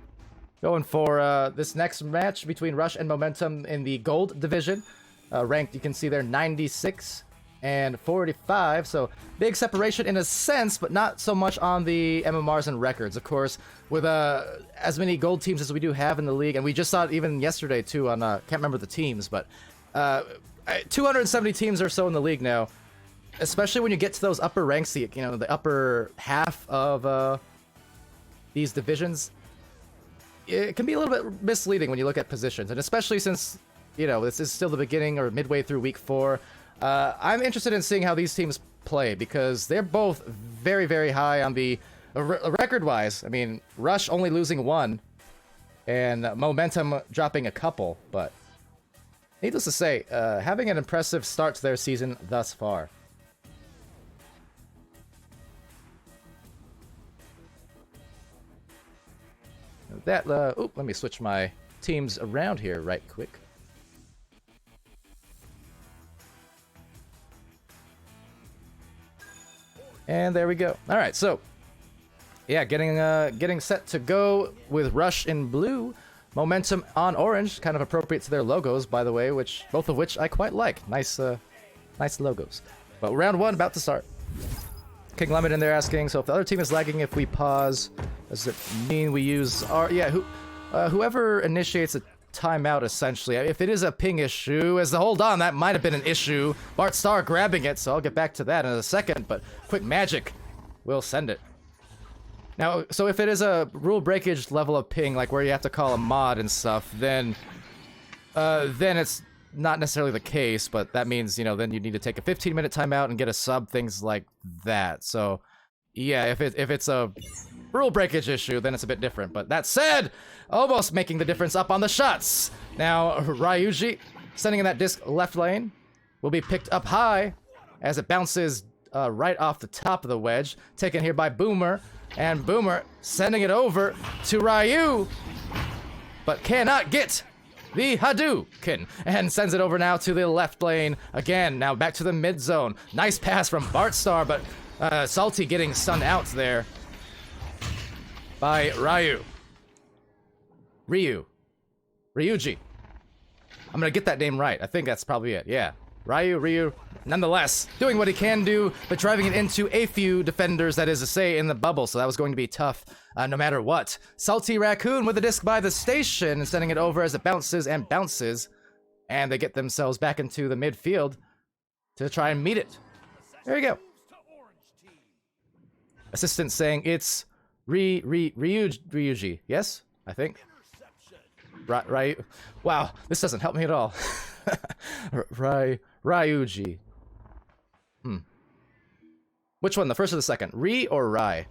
going for this next match between Rush and Momentum in the Gold Division. Ranked, you can see there, 96 and 45, so big separation in a sense, but not so much on the MMRs and records. Of course, with as many gold teams as we do have in the league, and we just saw it even yesterday too on, can't remember the teams, but 270 teams or so in the league now, especially when you get to those upper ranks, the upper half of these divisions. It can be a little bit misleading when you look at positions, and especially since, this is still the beginning or midway through week 4. I'm interested in seeing how these teams play, because they're both very, very high on the record-wise. I mean, Rush only losing 1, and Momentum dropping a couple, but needless to say, having an impressive start to their season thus far. Let me switch my teams around here right quick. And there we go. All right, so yeah, getting set to go with Rush in blue, Momentum on orange, kind of appropriate to their logos, by the way, both of which I quite like. Nice logos. But round 1 about to start. King Lemon in there asking, so if the other team is lagging, if we pause, does it mean we use our... Yeah, whoever initiates a timeout, essentially. If it is a ping issue, hold on, that might have been an issue. Bart Star grabbing it, so I'll get back to that in a second, but Quick Magic will send it. Now, so if it is a rule breakage level of ping, like where you have to call a mod and stuff, then it's not necessarily the case, but that means, then you need to take a 15-minute timeout and get a sub, things like that. So, yeah, if it's a rule breakage issue, then it's a bit different. But that said, almost making the difference up on the shots. Now, Ryuji, sending in that disc left lane, will be picked up high as it bounces right off the top of the wedge, taken here by Boomer, and Boomer sending it over to Ryu, but cannot get the Hadouken, and sends it over now to the left lane again. Now back to the mid zone. Nice pass from Bart Star, but Salty getting stunned out there by Ryuji. I'm gonna get that name right. I think that's probably it. Yeah, Ryu. Nonetheless, doing what he can do, but driving it into a few defenders, that is to say, in the bubble, so that was going to be tough no matter what. Salty Raccoon with the disc by the station, and sending it over as it bounces and bounces, and they get themselves back into the midfield to try and meet it. There you go. Assistant saying it's Ryuji, yes? I think. Right. Wow, this doesn't help me at all. Ryuji. Which one, the first or the second? Or Rai?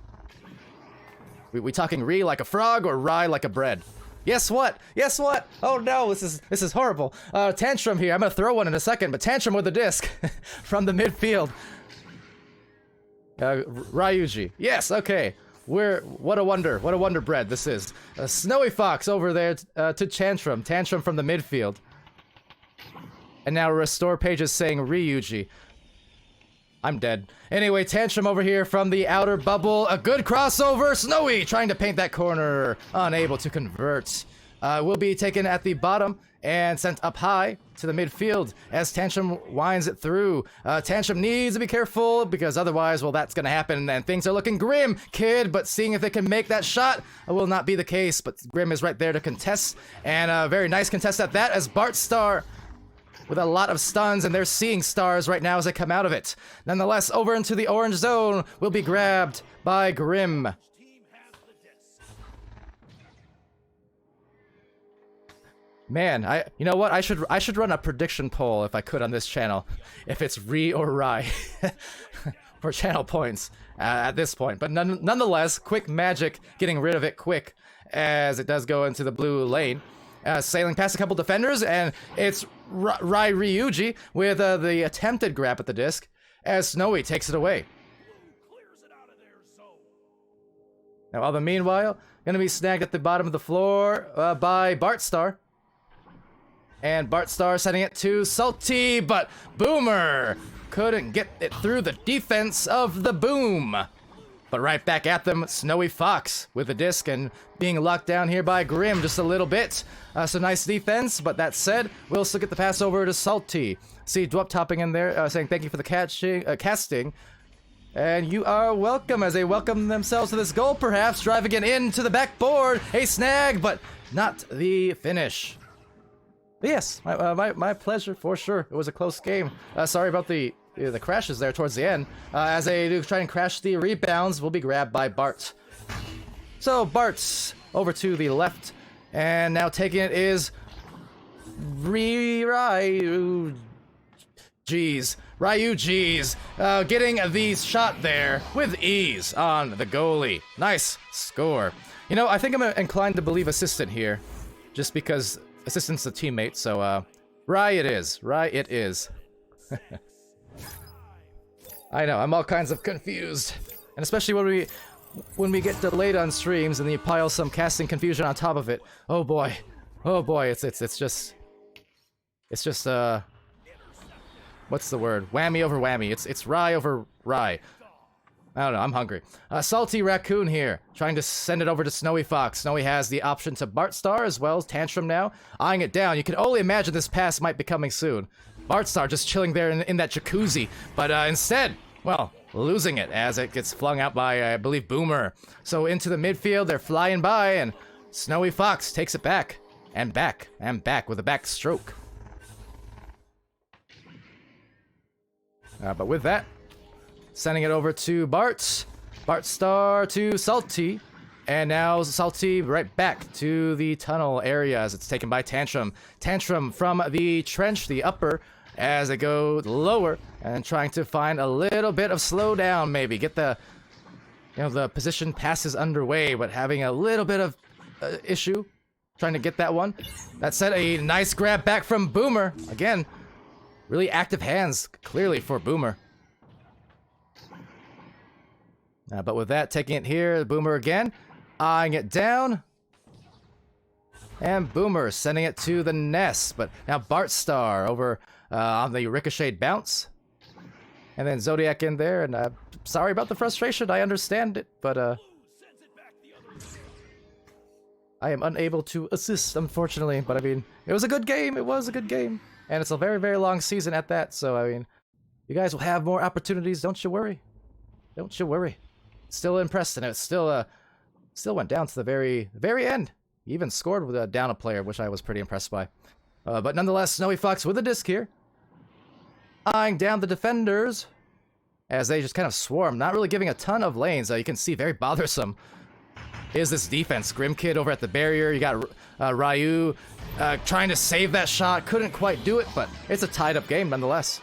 We talking Ri like a frog or Rai like a bread? Guess what? Oh no, this is horrible. Tantrum here. I'm gonna throw one in a second, but Tantrum with the disc from the midfield. Ryuji. Yes, okay. What a wonder bread this is. Snowy Fox over there to Tantrum from the midfield. And now Restore Page is saying Ryuji. I'm dead. Anyway, Tantrum over here from the outer bubble. A good crossover. Snowy trying to paint that corner. Unable to convert. Will be taken at the bottom and sent up high to the midfield as Tantrum winds it through. Tantrum needs to be careful because otherwise, well, that's going to happen and things are looking grim, kid, but seeing if they can make that shot will not be the case, but Grim is right there to contest, and a very nice contest at that as Bart Star with a lot of stuns, and they're seeing stars right now as they come out of it. Nonetheless, over into the orange zone will be grabbed by Grim. Man, you know what? I should run a prediction poll if I could on this channel, if it's Ri or Rai for channel points at this point. But nonetheless, Quick Magic getting rid of it quick as it does go into the blue lane. Sailing past a couple defenders, and it's Rai Ryuji with the attempted grab at the disc as Snowy takes it away. Now, all the meanwhile, gonna be snagged at the bottom of the floor by Bartstar. And Bartstar sending it to Salty, but Boomer couldn't get it through the defense of the Boom. But right back at them, Snowy Fox with the disc and being locked down here by Grim just a little bit. So nice defense, but that said, we'll still get the pass over to Salty. See Dwup topping in there, saying thank you for the casting. And you are welcome, as they welcome themselves to this goal, perhaps, driving it into the backboard. A snag, but not the finish. But yes, my pleasure, for sure. It was a close game. Sorry about the crashes there towards the end. As they do try and crash the rebounds, will be grabbed by Bart. So, Bart's over to the left, and now taking it is Ryu. Getting the shot there with ease on the goalie. Nice score. You know, I think I'm inclined to believe Assistant here, just because Assistant's a teammate, so, Rye it is. I know, I'm all kinds of confused. And especially when we get delayed on streams and then you pile some casting confusion on top of it. Oh boy, it's just what's the word? Whammy over whammy. It's rye over rye. I don't know, I'm hungry. Salty Raccoon here, trying to send it over to Snowy Fox. Snowy has the option to Bartstar as well as Tantrum now, eyeing it down. You can only imagine this pass might be coming soon. Bartstar just chilling there in that jacuzzi, but instead, well, losing it as it gets flung out by, I believe, Boomer. So into the midfield, they're flying by, and Snowy Fox takes it back, and back, and back with a back stroke. But with that, sending it over to Bartstar to Salty, and now Salty right back to the tunnel area as it's taken by Tantrum. Tantrum from the trench, the upper, as they go lower and trying to find a little bit of slowdown, maybe get the position passes underway, but having a little bit of issue trying to get that one. That said, a nice grab back from Boomer. Again, really active hands clearly for Boomer. But with that, taking it here, Boomer again, eyeing it down. And Boomer sending it to the nest. But now Bartstar over on the ricocheted bounce. And then Zodiac in there. And sorry about the frustration. I understand it. But I am unable to assist, unfortunately. But I mean, it was a good game. It was a good game. And it's a very, very long season at that. So, I mean, you guys will have more opportunities. Don't you worry. Don't you worry. Still impressed, and it still went down to the very, very end. He even scored with down a player, which I was pretty impressed by. But nonetheless, Snowy Fox with a disc here, eyeing down the defenders as they just kind of swarm, not really giving a ton of lanes. You can see very bothersome is this defense. Grim Kid over at the barrier. You got Ryu trying to save that shot, couldn't quite do it, but it's a tied-up game nonetheless.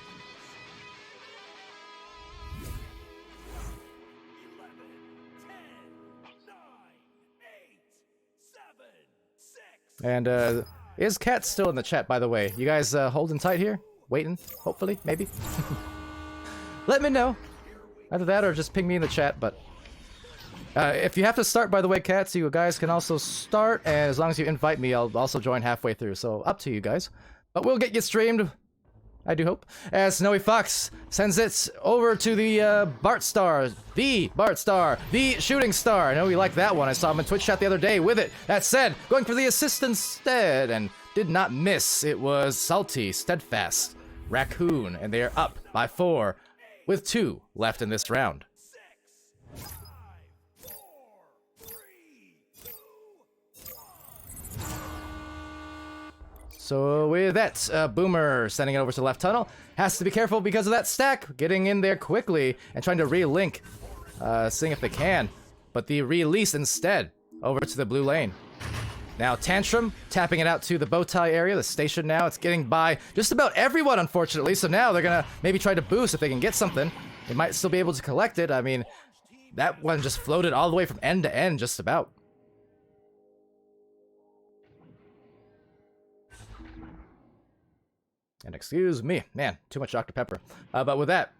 And is Cat still in the chat, by the way? You guys holding tight here? Waiting, hopefully, maybe? Let me know. Either that or just ping me in the chat, but... if you have to start, by the way, Cats, you guys can also start, and as long as you invite me, I'll also join halfway through, so up to you guys. But we'll get you streamed, I do hope, as Snowy Fox sends it over to the Bartstar, the shooting star. I know you like that one. I saw him in Twitch chat the other day with it. That said, going for the assist instead, and did not miss. It was Salty, Steadfast, Raccoon, and they are up by 4 with 2 left in this round. So with that, Boomer sending it over to the left tunnel. Has to be careful because of that stack. Getting in there quickly and trying to re-link. Seeing if they can. But the release instead over to the blue lane. Now Tantrum tapping it out to the bow tie area, the station now. It's getting by just about everyone, unfortunately. So now they're going to maybe try to boost if they can get something. They might still be able to collect it. I mean, that one just floated all the way from end to end just about. And excuse me, man, too much Dr. Pepper. But with that,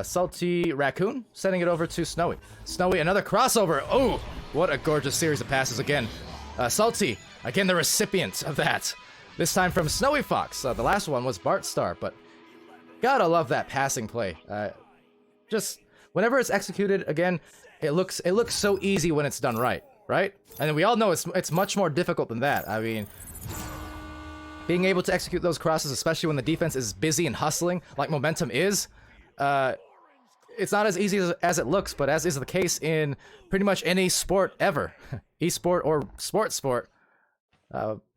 Salty Raccoon sending it over to Snowy. Snowy, another crossover. Oh, what a gorgeous series of passes again. Salty, again the recipient of that. This time from Snowy Fox. The last one was Bart Star, but gotta love that passing play. Just whenever it's executed, again, it looks so easy when it's done right, right? And we all know it's much more difficult than that. I mean, being able to execute those crosses, especially when the defense is busy and hustling, like Momentum is, it's not as easy as it looks, but as is the case in pretty much any sport ever, esport or sport.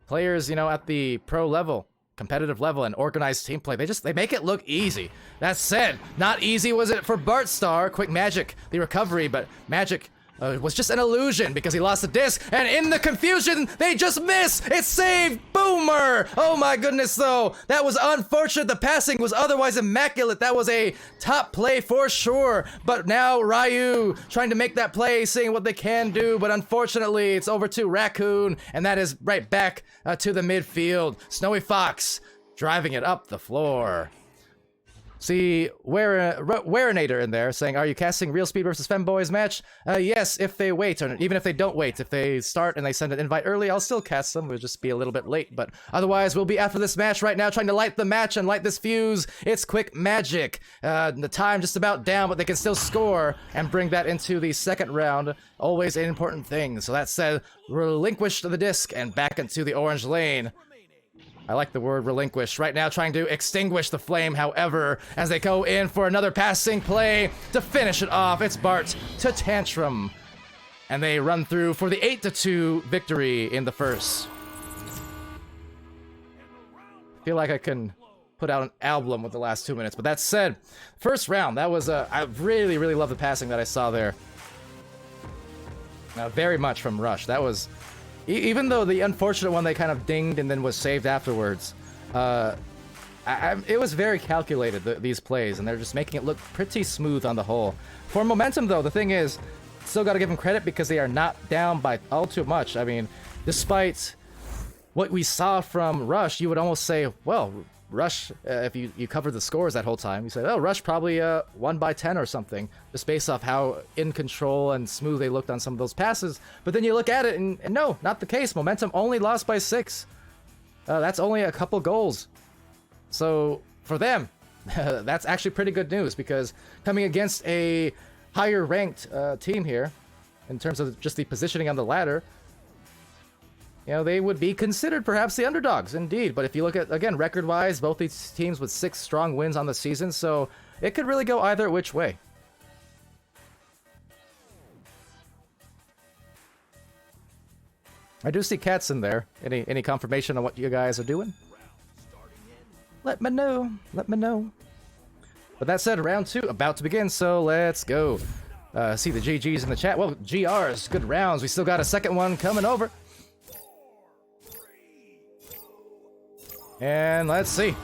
Players, you know, at the pro level, competitive level, and organized team play, they make it look easy. That said, not easy was it for Bart Star. Quick Magic, the recovery, but Magic was just an illusion because he lost the disc, and in the confusion, they just miss! It's saved! Boomer! Oh my goodness, though! That was unfortunate. The passing was otherwise immaculate. That was a top play for sure. But now Ryu trying to make that play, seeing what they can do, but unfortunately, it's over to Raccoon, and that is right back to the midfield. Snowy Fox driving it up the floor. See, Warinator in there saying, are you casting Real Speed versus Femboys match? Yes, if they wait, or even if they don't wait. If they start and they send an invite early, I'll still cast them. We'll just be a little bit late, but otherwise, we'll be after this match right now, trying to light the match and light this fuse. It's Quick Magic. The time just about down, but they can still score and bring that into the second round. Always an important thing. So that said, relinquish the disc and back into the orange lane. I like the word relinquish. Right now trying to extinguish the flame, however, as they go in for another passing play to finish it off. It's Bart to Tantrum. And they run through for the 8-2 victory in the first. I feel like I can put out an album with the last 2 minutes, but that said, first round, that was, I really, really love the passing that I saw there. Very much from Rush. That was... Even though the unfortunate one they kind of dinged and then was saved afterwards, it was very calculated, these plays, and they're just making it look pretty smooth on the whole. For Momentum, though, the thing is, still got to give them credit because they are not down by all too much. I mean, despite what we saw from Rush, you would almost say, well, Rush, if you covered the scores that whole time, you said, oh, Rush probably won by 10 or something, just based off how in control and smooth they looked on some of those passes. But then you look at it, and no, not the case. Momentum only lost by 6. That's only a couple goals. So for them, that's actually pretty good news, because coming against a higher ranked team here, in terms of just the positioning on the ladder, you know, they would be considered perhaps the underdogs, indeed. But if you look at, again, record-wise, both these teams with 6 strong wins on the season, so it could really go either which way. I do see Cats in there. Any confirmation on what you guys are doing? Let me know. Let me know. But that said, round 2 about to begin, so let's go. See the GGs in the chat. Well, GRs, good rounds. We still got a second one coming over. And let's see.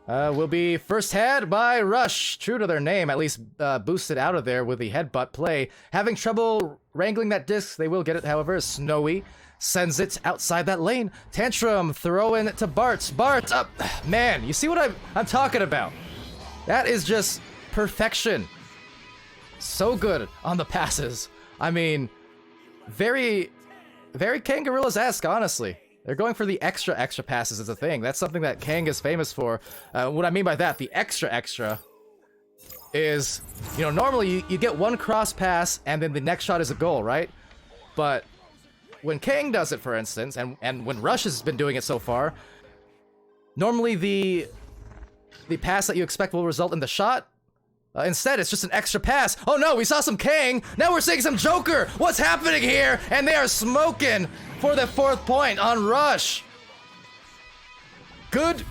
Will be first had by Rush. True to their name, at least boosted out of there with the headbutt play. Having trouble wrangling that disc. They will get it, however. Snowy sends it outside that lane. Tantrum throwing it to Bart. Bart up. Man, you see what I'm talking about? That is just perfection. So good on the passes. I mean, very, very Kangarillas-esque, honestly. They're going for the extra passes as a thing. That's something that Kang is famous for. What I mean by that, the extra is, you know, normally you get one cross pass and then the next shot is a goal, right? But when Kang does it, for instance, and when Rush has been doing it so far, normally the pass that you expect will result in the shot. Instead, it's just an extra pass. Oh no, we saw some Kang. Now we're seeing some Joker. What's happening here? And they are smoking for the 4th point on Rush. Good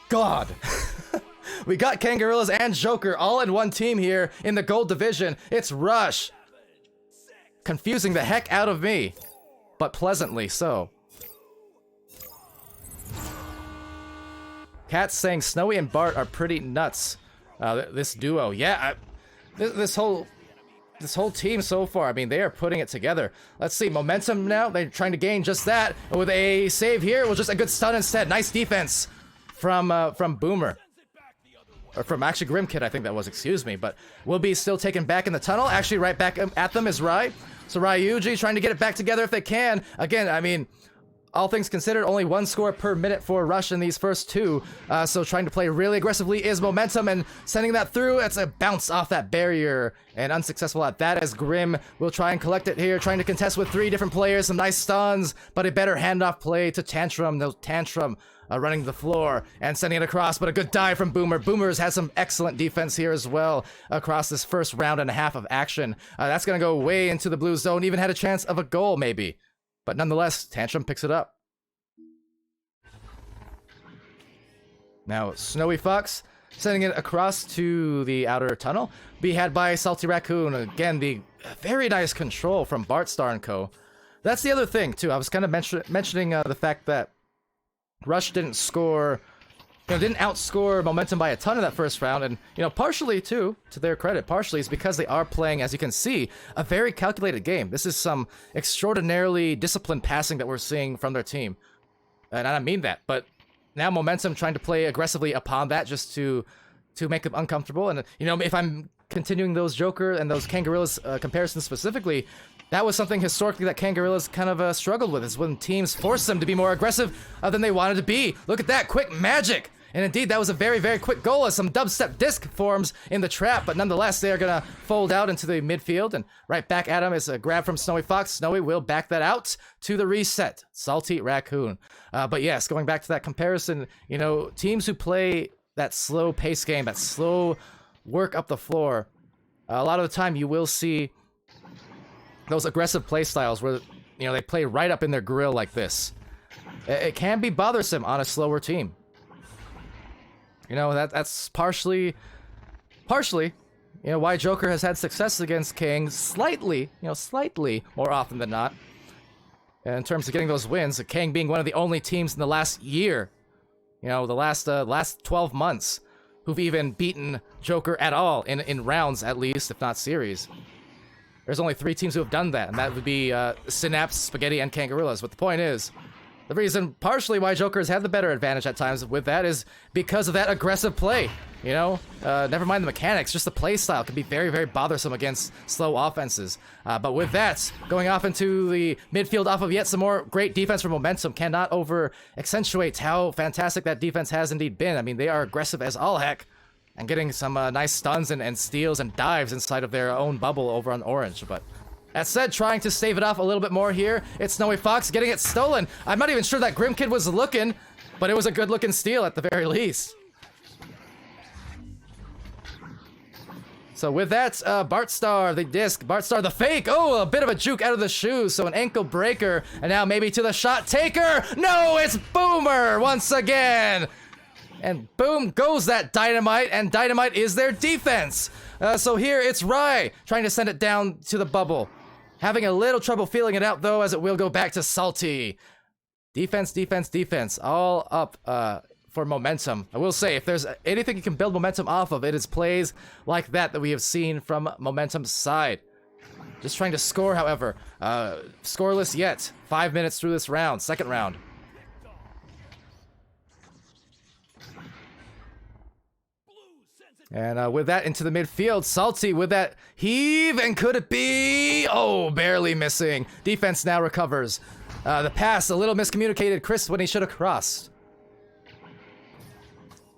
God. We got Kangarillas and Joker all in one team here in the gold division. It's Rush. Confusing the heck out of me, but pleasantly so. Cat's saying Snowy and Bart are pretty nuts. This duo, yeah, this whole team so far, I mean, they are putting it together. Let's see, Momentum now, they're trying to gain just that. With a save here, it was just a good stun instead. Nice defense from Boomer. or from actually Grimkid, I think that was, excuse me, but will be still taken back in the tunnel. Actually, right back at them is Rai. So Ryuji trying to get it back together if they can. Again, I mean, all things considered, only 1 score per minute for Rush in these first 2. So trying to play really aggressively is Momentum, and sending that through, it's a bounce off that barrier, and unsuccessful at that as Grim will try and collect it here, trying to contest with 3 different players, some nice stuns, but a better handoff play to Tantrum. No Tantrum running the floor and sending it across, but a good dive from Boomer. Boomer's had some excellent defense here as well across this first round and a half of action. That's going to go way into the blue zone, even had a chance of a goal maybe. But nonetheless, Tantrum picks it up. Now, Snowy Fox sending it across to the outer tunnel. Be had by Salty Raccoon. Again, the very nice control from Bartstar and co. That's the other thing, too. I was kind of mentioning the fact that Rush didn't score, didn't outscore Momentum by a ton in that first round. And, partially, too, to their credit, partially is because they are playing, as you can see, a very calculated game. This is some extraordinarily disciplined passing that we're seeing from their team. And I don't mean that, but now Momentum trying to play aggressively upon that just to make them uncomfortable. And, if I'm continuing those Joker and those Kangarillas comparisons specifically, that was something historically that Kangarillas kind of struggled with, is when teams forced them to be more aggressive than they wanted to be. Look at that, quick magic! And indeed, that was a very, very quick goal as some dubstep disc forms in the trap, but nonetheless, they are going to fold out into the midfield, and right back at him is a grab from Snowy Fox. Snowy will back that out to the reset. Salty Raccoon. But yes, going back to that comparison, teams who play that slow pace game, that slow work up the floor, a lot of the time you will see those aggressive play styles where, they play right up in their grill like this. It can be bothersome on a slower team. That's partially, why Joker has had success against King slightly more often than not. In terms of getting those wins, King being one of the only teams in the last year, the last 12 months, who've even beaten Joker at all in rounds at least, if not series. There's only 3 teams who have done that, and that would be Synapse, Spaghetti, and Kangarillas. But the point is, the reason partially why Joker has had the better advantage at times with that is because of that aggressive play. Never mind the mechanics, just the play style can be very, very bothersome against slow offenses. But with that, going off into the midfield off of yet some more great defense for Momentum cannot over-accentuate how fantastic that defense has indeed been. I mean, they are aggressive as all heck, and getting some nice stuns and steals and dives inside of their own bubble over on Orange. But that said, trying to stave it off a little bit more here, it's Snowy Fox getting it stolen. I'm not even sure that Grim Kid was looking, but it was a good-looking steal at the very least. So with that, Bartstar, the disc, Bartstar, the fake. Oh, a bit of a juke out of the shoe, so an ankle breaker, and now maybe to the shot taker. No, it's Boomer once again. And boom goes that Dynamite, and Dynamite is their defense. So here it's Rai trying to send it down to the bubble. Having a little trouble feeling it out, though, as it will go back to Salty. Defense, defense, defense. All up for Momentum. I will say, if there's anything you can build momentum off of, it is plays like that we have seen from Momentum's side. Just trying to score, however. Scoreless yet. 5 minutes through this round. Second round. And with that into the midfield, Salty with that heave, and could it be? Oh, barely missing. Defense now recovers. The pass, a little miscommunicated. Chris when he should have crossed.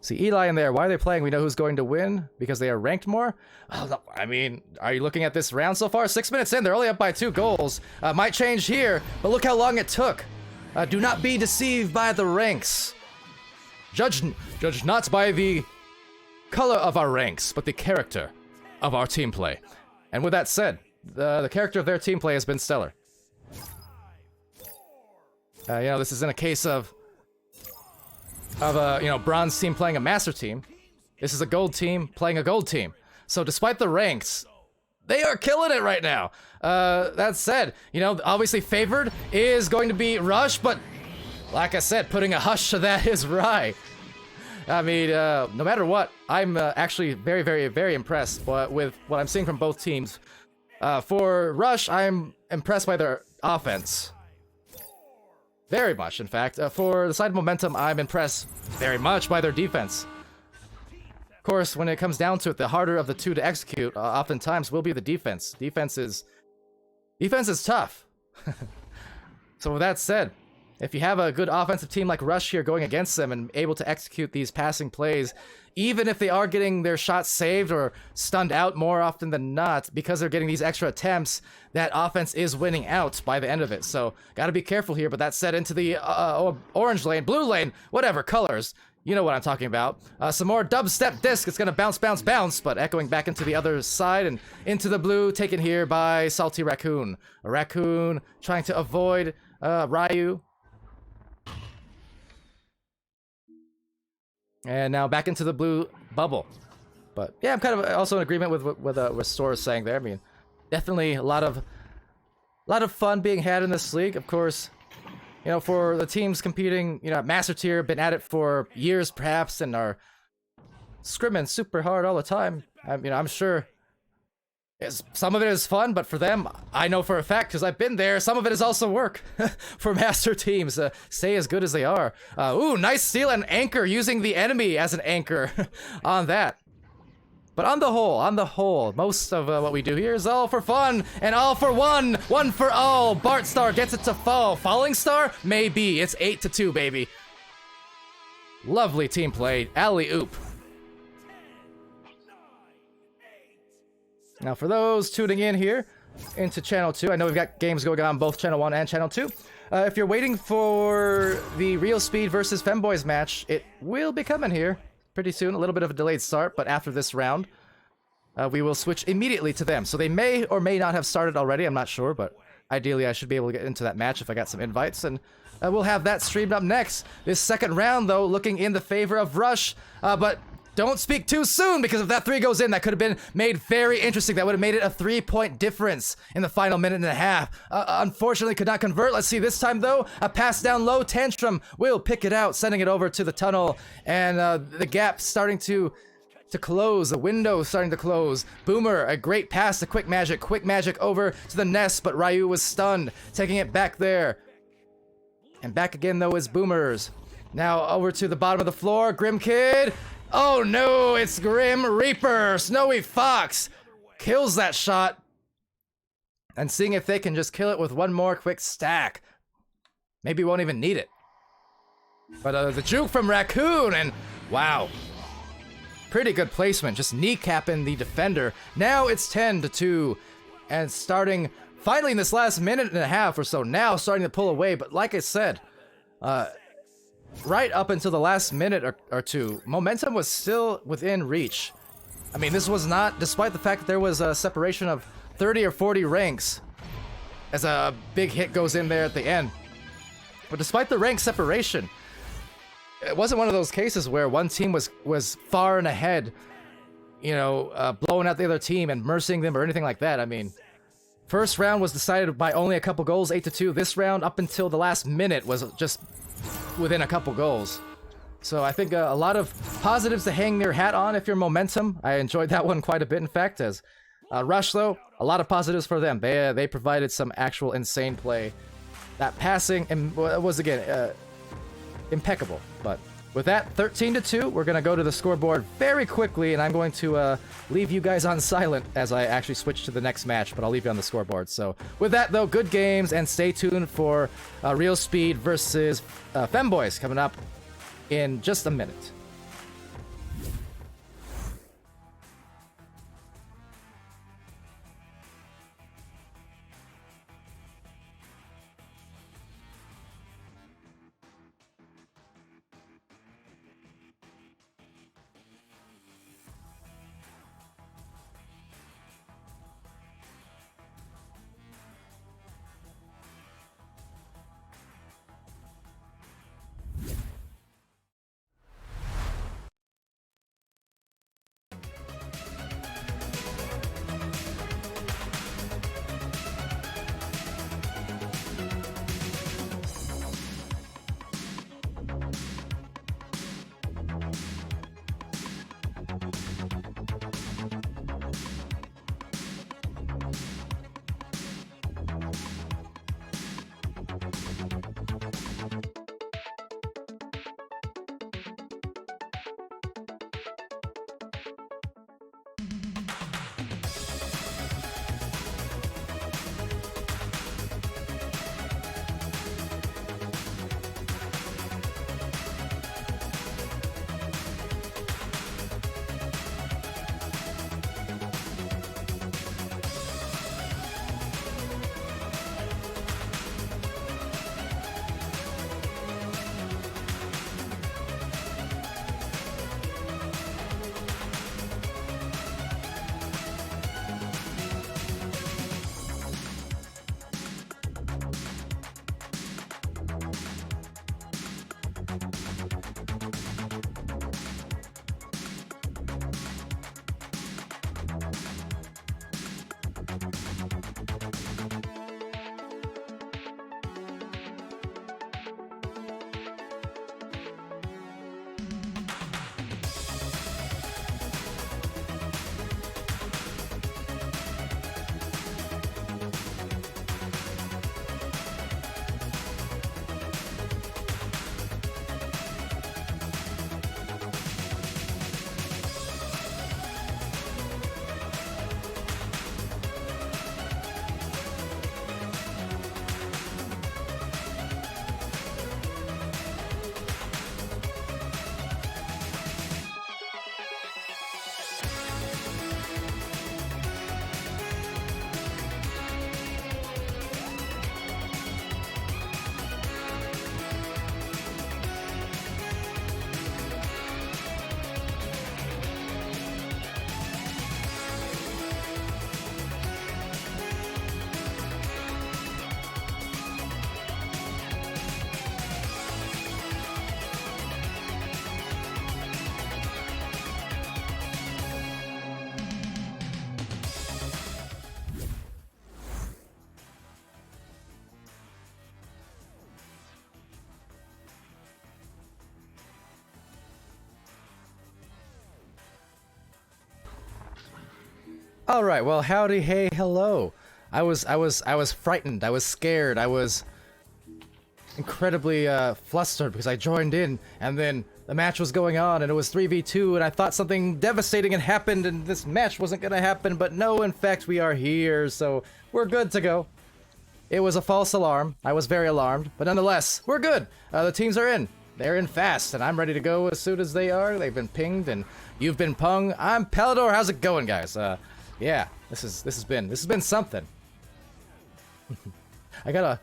See Eli in there. Why are they playing? We know who's going to win because they are ranked more. I mean, are you looking at this round so far? 6 minutes in, they're only up by 2 goals. Might change here, but look how long it took. Do not be deceived by the ranks. Judge not by the color of our ranks, but the character of our team play. And with that said, the character of their team play has been stellar. This is in a case of a bronze team playing a master team. This is a gold team playing a gold team. So despite the ranks, they are killing it right now. That said, obviously favored is going to be Rush, but like I said, putting a hush to that is Rai. I mean, no matter what, I'm actually very, very, very impressed with what I'm seeing from both teams. For Rush, I'm impressed by their offense. Very much, in fact. For the side of Momentum, I'm impressed very much by their defense. Of course, when it comes down to it, the harder of the two to execute, oftentimes, will be the defense. Defense is tough. So with that said, if you have a good offensive team like Rush here going against them and able to execute these passing plays, even if they are getting their shots saved or stunned out more often than not, because they're getting these extra attempts, that offense is winning out by the end of it. So gotta be careful here. But that said, into the orange lane, blue lane, whatever colors, you know what I'm talking about. Some more dubstep disc. It's gonna bounce, bounce, bounce, but echoing back into the other side and into the blue, taken here by Salty Raccoon. A raccoon trying to avoid Ryu. And now back into the blue bubble. But yeah, I'm kind of also in agreement with what Store is saying there. I mean, definitely a lot of fun being had in this league. Of course, you know, for the teams competing, you know, at Master Tier, been at it for years perhaps, and are scrimming super hard all the time. I'm sure some of it is fun, but for them, I know for a fact, because I've been there, some of it is also work for Master teams. Stay as good as they are. Ooh, nice steal and anchor, using the enemy as an anchor on that. But on the whole, most of what we do here is all for fun, and all for one for all. Bart Star gets it to fall. Falling Star? Maybe. It's 8-2, baby. Lovely team play. Alley-oop. Now, for those tuning in here into Channel 2, I know we've got games going on both Channel 1 and Channel 2. If you're waiting for the Real Speed versus Femboys match, it will be coming here pretty soon. A little bit of a delayed start, but after this round, we will switch immediately to them. So they may or may not have started already, I'm not sure, but ideally I should be able to get into that match if I got some invites, and we'll have that streamed up next. This second round, though, looking in the favor of Rush, but don't speak too soon, because if that 3 goes in, that could have been made very interesting. That would have made it a 3-point difference in the final minute and a half. Unfortunately, could not convert. Let's see this time, though. A pass down low. Tantrum will pick it out, sending it over to the tunnel. And the gap starting to close. The window starting to close. Boomer, a great pass to Quick Magic. Quick Magic over to the nest, but Ryu was stunned, taking it back there. And back again, though, is Boomers. Now over to the bottom of the floor. Grim Kid. Oh no, it's Grim Reaper! Snowy Fox kills that shot. And seeing if they can just kill it with one more quick stack. Maybe won't even need it. But the juke from Raccoon, and wow. Pretty good placement, just kneecapping the defender. Now it's 10-2. And starting, finally in this last minute and a half or so, now starting to pull away. But like I said, right up until the last minute or two, momentum was still within reach. I mean, this was not, despite the fact that there was a separation of 30 or 40 ranks, as a big hit goes in there at the end. But despite the rank separation, it wasn't one of those cases where one team was far and ahead, you know, blowing out the other team and mercying them or anything like that. I mean, first round was decided by only a couple goals, 8-2. This round, up until the last minute, was just within a couple goals. So I think a lot of positives to hang their hat on if you're Momentum. I enjoyed that one quite a bit, in fact. As Rush, though, a lot of positives for them. They provided some actual insane play. That passing was, again, impeccable. But with that, 13-2, we're going to go to the scoreboard very quickly, and I'm going to leave you guys on silent as I actually switch to the next match, but I'll leave you on the scoreboard. So with that, though, good games, and stay tuned for Real Speed versus Femboys coming up in just a minute. All right, well, howdy, hey, hello. I was frightened. I was scared. I was incredibly flustered because I joined in, and then the match was going on, and it was 3v2, and I thought something devastating had happened, and this match wasn't gonna happen, but no, in fact, we are here, so we're good to go. It was a false alarm. I was very alarmed, but nonetheless, we're good. The teams are in. They're in fast, and I'm ready to go as soon as they are. They've been pinged, and you've been pung. I'm Palidore. How's it going, guys? Yeah, this has been something. I gotta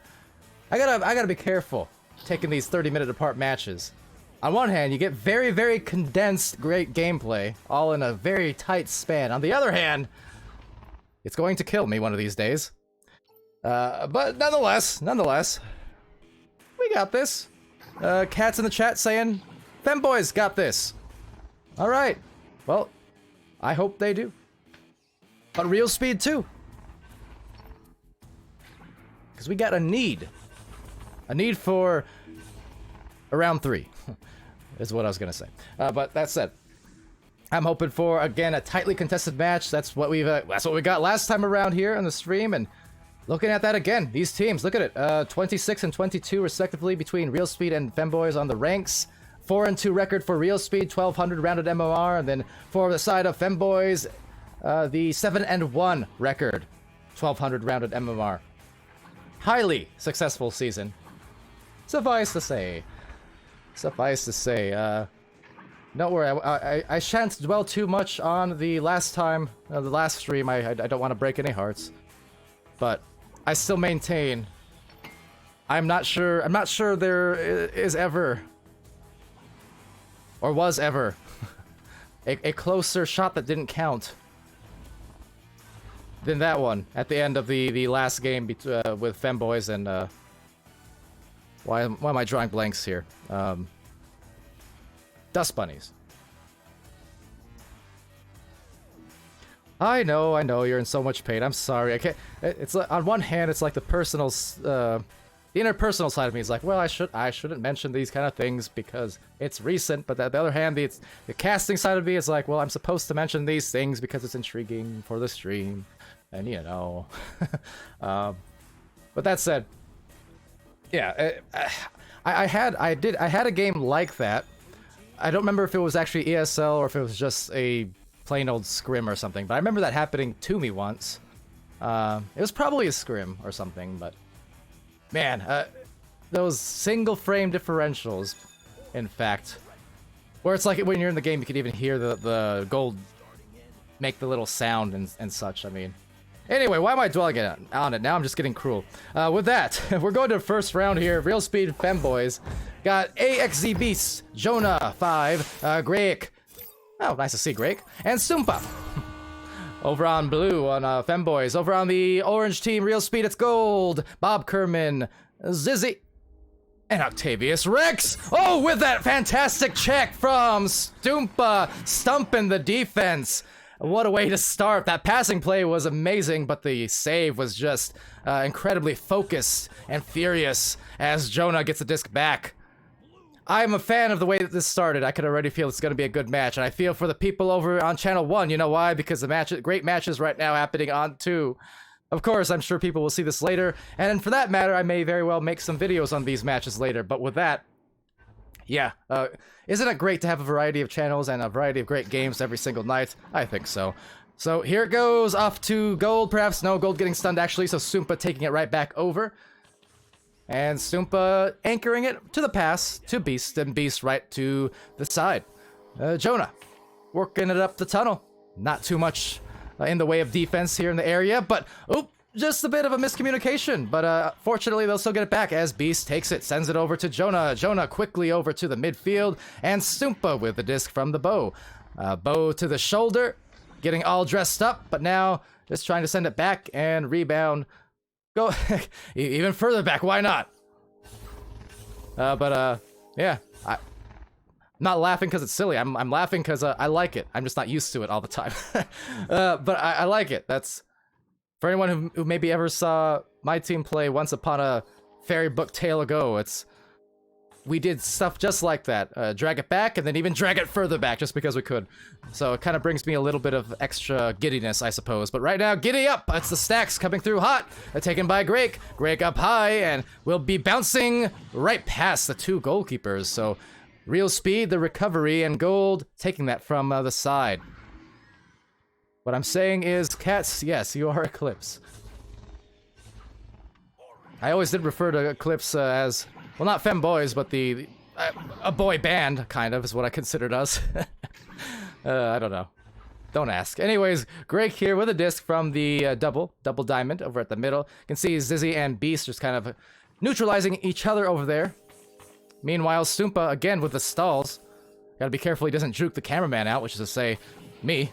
be careful taking these 30-minute apart matches. On one hand, you get very, very condensed, great gameplay, all in a very tight span. On the other hand, it's going to kill me one of these days. But nonetheless, we got this. Cats in the chat saying, Femboys got this. All right. Well, I hope they do. But real speed too. Because we got a need. A need for around 3. Is what I was gonna say. But that said, I'm hoping for, again, a tightly contested match. That's what we got last time around here on the stream, and looking at that again, these teams, look at it, 26 and 22 respectively between Real Speed and Femboys on the ranks. 4-2 record for Real Speed, 1200 rounded MOR, and then for the side of Femboys, the 7-1 record, 1200 rounded MMR. Highly successful season. Suffice to say, don't worry, I shan't dwell too much on the last time, the last stream. I don't want to break any hearts, but I still maintain I'm not sure there is ever, or was ever, a closer shot that didn't count than that one at the end of the last game with Femboys and why am I drawing blanks here? Dust Bunnies. I know, you're in so much pain. I'm sorry. I can't. It's like, on one hand, it's like the personal, the interpersonal side of me is like, well, I shouldn't mention these kind of things because it's recent. But on the other hand, the casting side of me is like, well, I'm supposed to mention these things because it's intriguing for the stream, and you know. But that said, yeah, I had a game like that. I don't remember if it was actually ESL or if it was just a plain old scrim or something, but I remember that happening to me once. It was probably a scrim or something, but man, those single frame differentials, in fact, where it's like when you're in the game you can even hear the gold make the little sound and such. I mean, anyway, why am I dwelling on it? Now I'm just getting cruel. With that, we're going to the first round here. Real Speed Femboys got AXZ Beasts, Jonah 5, Greg. Oh, nice to see Greg. And Sumpa. Over on blue on Femboys. Over on the orange team, Real Speed, it's gold. Bob Kerman, Zizzy, and Octavius Rex. Oh, with that fantastic check from Stumpa, stumping the defense. What a way to start. That passing play was amazing, but the save was just incredibly focused and furious as Jonah gets the disc back. I'm a fan of the way that this started. I could already feel it's going to be a good match, and I feel for the people over on Channel 1. You know why? Because the great matches right now happening on 2. Of course, I'm sure people will see this later, and for that matter, I may very well make some videos on these matches later, but with that, yeah, isn't it great to have a variety of channels and a variety of great games every single night? I think so. So here it goes, off to gold, perhaps. No, gold getting stunned actually, so Sumpa taking it right back over. And Stumpa anchoring it to the pass to Beast, and Beast right to the side. Jonah working it up the tunnel. Not too much in the way of defense here in the area, but just a bit of a miscommunication. But fortunately, they'll still get it back as Beast takes it, sends it over to Jonah. Jonah quickly over to the midfield, and Stumpa with the disc from the bow. Bow to the shoulder, getting all dressed up, but now just trying to send it back and rebound. Go even further back, why not? Yeah, I'm not laughing because it's silly. I'm laughing because I like it. I'm just not used to it all the time. But I like it. That's for anyone who maybe ever saw my team play Once Upon a Fairy Book Tale ago. It's we did stuff just like that. Drag it back, and then even drag it further back, just because we could. So it kind of brings me a little bit of extra giddiness, I suppose. But right now, giddy up! It's the stacks coming through hot. Taken by Greg. Greg up high, and we'll be bouncing right past the two goalkeepers. So real speed, the recovery, and gold taking that from the side. What I'm saying is, Cats, yes, you are Eclipse. I always did refer to Eclipse as, well, not femboys, but a boy band, kind of, is what I considered us. I don't know. Don't ask. Anyways, Greg here with a disc from the double diamond over at the middle. You can see Zizzy and Beast just kind of neutralizing each other over there. Meanwhile, Stoompa, again, with the stalls. Gotta be careful he doesn't juke the cameraman out, which is to say, me.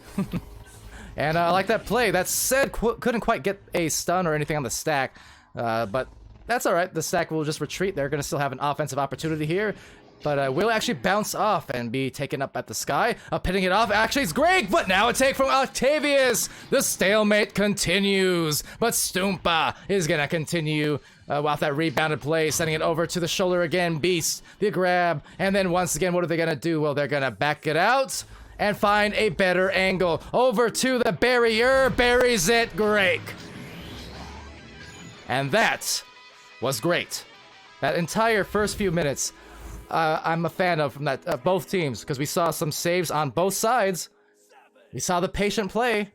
And I like that play. That said, couldn't quite get a stun or anything on the stack. But that's alright. The stack will just retreat. They're going to still have an offensive opportunity here. But will actually bounce off and be taken up at the sky. Pitting it off. Actually, it's Greg, but now a take from Octavius. The stalemate continues. But Stoompa is going to continue off that rebounded play, sending it over to the shoulder again. Beast, the grab. And then once again, what are they going to do? Well, they're going to back it out and find a better angle. Over to the barrier. Buries it. Greg. And that was great. That entire first few minutes, I'm a fan of from that both teams, because we saw some saves on both sides. We saw the patient play.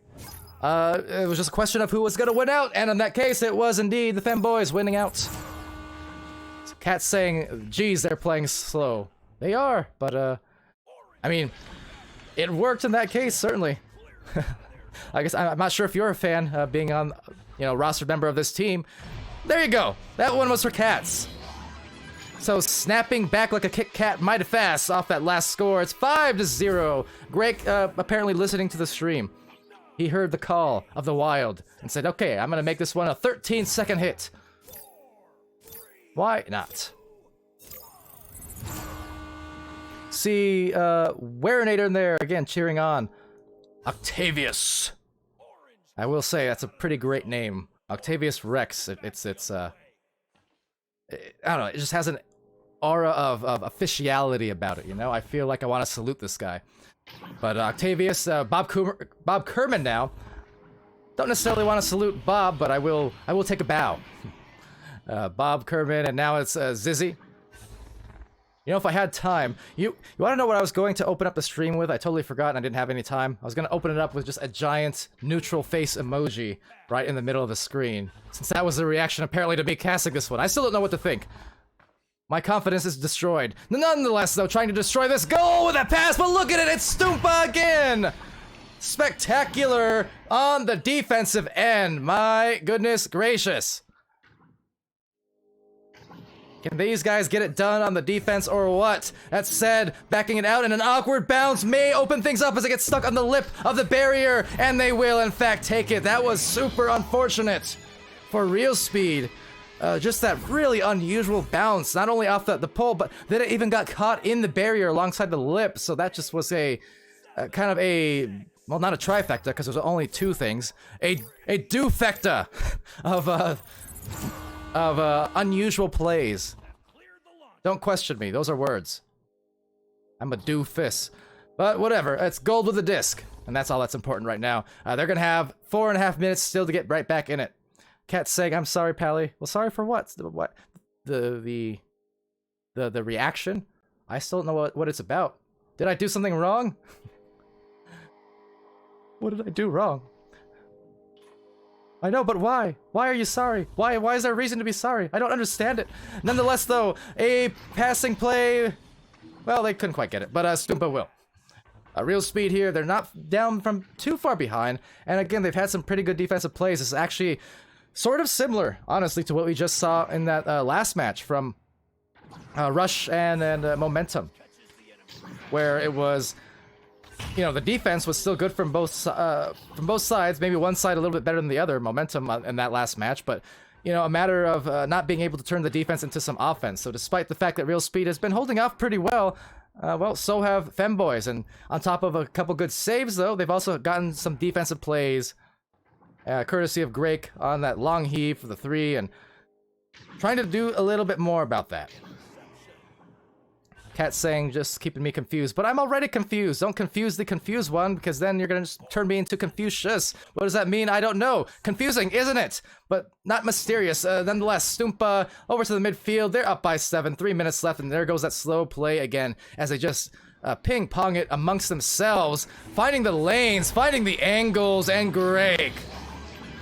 It was just a question of who was going to win out, and in that case, it was indeed the femboys winning out. So Cat's saying, geez, they're playing slow. They are, but, I mean, it worked in that case, certainly. I guess I'm not sure if you're a fan, being on, roster member of this team. There you go. That one was for Cats. So snapping back like a Kit Kat mighty fast off that last score. It's 5-0. Greg apparently listening to the stream. He heard the call of the wild and said, okay, I'm going to make this one a 13-second hit. Why not? See, Warinator in there again cheering on. Octavius. I will say that's a pretty great name. Octavius Rex. It's I don't know, it just has an aura of officiality about it, I feel like I want to salute this guy. But Octavius, Bob Kerman now. Don't necessarily want to salute Bob, but I will take a bow. Bob Kerman, and now it's Zizzy. If I had time, you want to know what I was going to open up the stream with? I totally forgot and I didn't have any time. I was going to open it up with just a giant neutral face emoji right in the middle of the screen. Since that was the reaction apparently to me casting this one. I still don't know what to think. My confidence is destroyed. Nonetheless, though, trying to destroy this goal with a pass, but look at it, it's Stoompa again! Spectacular on the defensive end, my goodness gracious. Can these guys get it done on the defense or what? That said, backing it out in an awkward bounce may open things up as it gets stuck on the lip of the barrier, and they will in fact take it. That was super unfortunate for real speed. Just that really unusual bounce, not only off the pole, but then it even got caught in the barrier alongside the lip, so that just was a kind of a, well, not a trifecta, because there's only two things, a dufecta of unusual plays. Don't question me, those are words. I'm a doofus. But whatever, it's gold with a disc, and that's all that's important right now. They're gonna have 4.5 minutes still to get right back in it. Cat's saying, I'm sorry, Pally. Well, sorry for what? What? The reaction? I still don't know what it's about. Did I do something wrong? What did I do wrong? I know, but why? Why are you sorry? Why is there a reason to be sorry? I don't understand it. Nonetheless, though, a passing play... Well, they couldn't quite get it, but Stoompa will. Real speed here. They're not down from too far behind. And again, they've had some pretty good defensive plays. This is actually sort of similar, honestly, to what we just saw in that last match from Rush and Momentum. Where it was... the defense was still good from both sides. Maybe one side a little bit better than the other, Momentum in that last match, but a matter of not being able to turn the defense into some offense. So despite the fact that Real Speed has been holding off pretty well, so have Femboys. And on top of a couple good saves, though, they've also gotten some defensive plays, courtesy of Grake on that long heave for the 3, and trying to do a little bit more about that. Cat's saying just keeping me confused, but I'm already confused. Don't confuse the confused one, because then you're gonna just turn me into Confucius. What does that mean? I don't know. Confusing, isn't it? But not mysterious. Nonetheless, Stumpa over to the midfield. They're up by 7. 3 minutes left, and there goes that slow play again as they just ping-pong it amongst themselves, finding the lanes, finding the angles, and Greg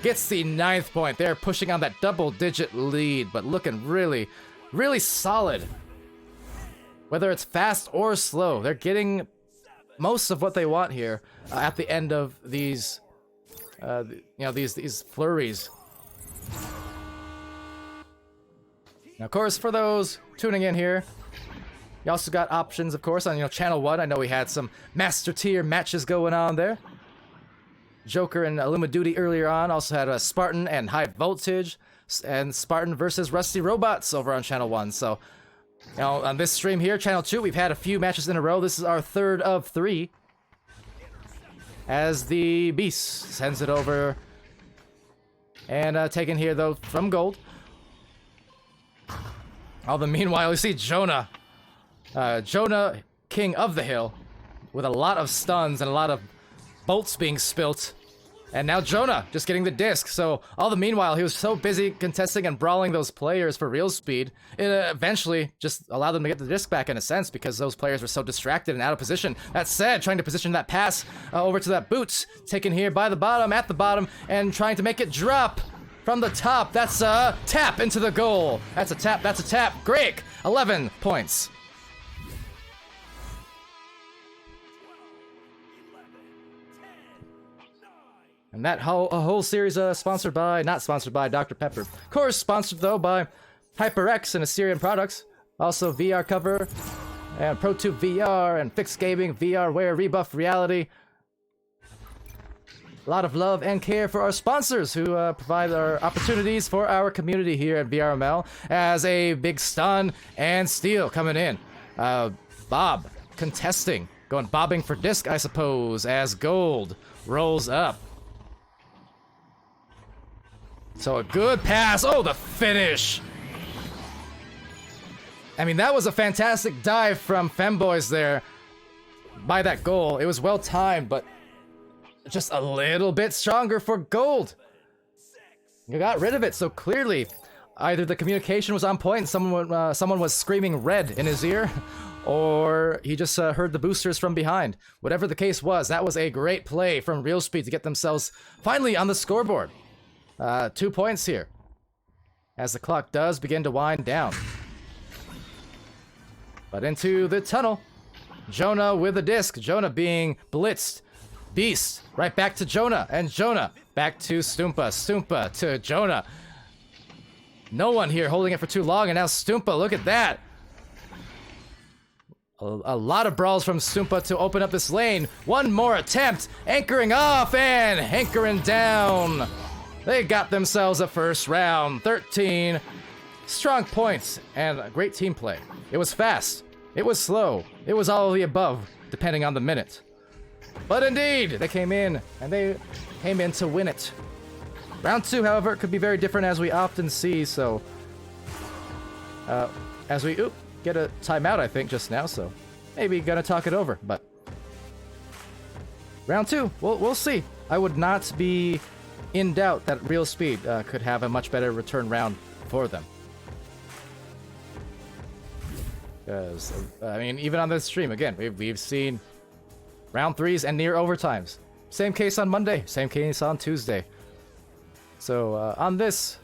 gets the 9th point. They're pushing on that double-digit lead, but looking really, really solid. Whether it's fast or slow, they're getting most of what they want here at the end of these, these flurries. Now, of course, for those tuning in here, you also got options, of course, on Channel 1. I know we had some Master Tier matches going on there. Joker and Illuma Duty earlier on also had a Spartan and High Voltage, and Spartan versus Rusty Robots over on Channel 1. So, on this stream here, Channel 2, we've had a few matches in a row. This is our 3rd of 3. As the Beast sends it over. And taken here, though, from Gold. All the meanwhile, you see Jonah. Jonah, King of the Hill, with a lot of stuns and a lot of bolts being spilt. And now Jonah just getting the disc. So all the meanwhile, he was so busy contesting and brawling those players for real speed, it eventually just allowed them to get the disc back in a sense, because those players were so distracted and out of position. That said, trying to position that pass over to that boot, taken here by the bottom, at the bottom, and trying to make it drop from the top. That's a tap into the goal. That's a tap, that's a tap. Great, 11 points. And that whole series sponsored by, not sponsored by Dr. Pepper. Of course, sponsored though by HyperX and Assyrian Products. Also VR Cover, and ProTube VR, and Fixed Gaming, VR Wear, Rebuff Reality. A lot of love and care for our sponsors who provide our opportunities for our community here at VRML. As a big stun and steal coming in. Bob contesting, going bobbing for disc, I suppose, as Gold rolls up. So a good pass. Oh, the finish. I mean, that was a fantastic dive from Femboys there by that goal. It was well timed, but just a little bit stronger for Gold. You got rid of it, so clearly either the communication was on point and someone was screaming red in his ear, or he just heard the boosters from behind. Whatever the case was, that was a great play from Real Speed to get themselves finally on the scoreboard. 2 points here, as the clock does begin to wind down. But into the tunnel, Jonah with the disc. Jonah being blitzed. Beast right back to Jonah, and Jonah back to Stumpa. Stumpa to Jonah. No one here holding it for too long, and now Stumpa, look at that. A lot of brawls from Stumpa to open up this lane. One more attempt, anchoring off and anchoring down. They got themselves a first round. 13 strong points and a great team play. It was fast. It was slow. It was all of the above, depending on the minute. But indeed, they came in, and they came in to win it. Round 2, however, could be very different, as we often see, so... as we get a timeout, I think, just now, so maybe gonna talk it over, but... Round 2, we'll see. I would not be in doubt that Real Speed could have a much better return round for them. Because, I mean, even on this stream, again, we've seen round 3s and near overtimes. Same case on Monday, same case on Tuesday. So, on this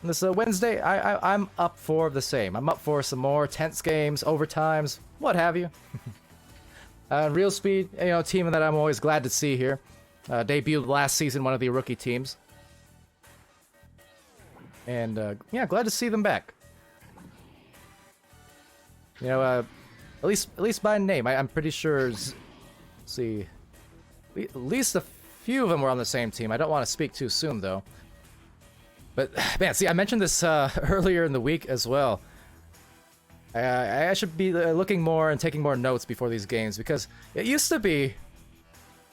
Wednesday, I'm up for the same. I'm up for some more tense games, overtimes, what have you. Real Speed, team that I'm always glad to see here. Debuted last season, one of the rookie teams. And, yeah, glad to see them back. At least by name, I'm pretty sure. See, at least a few of them were on the same team. I don't want to speak too soon, though. But man, see, I mentioned this earlier in the week as well. I should be looking more and taking more notes before these games, because it used to be,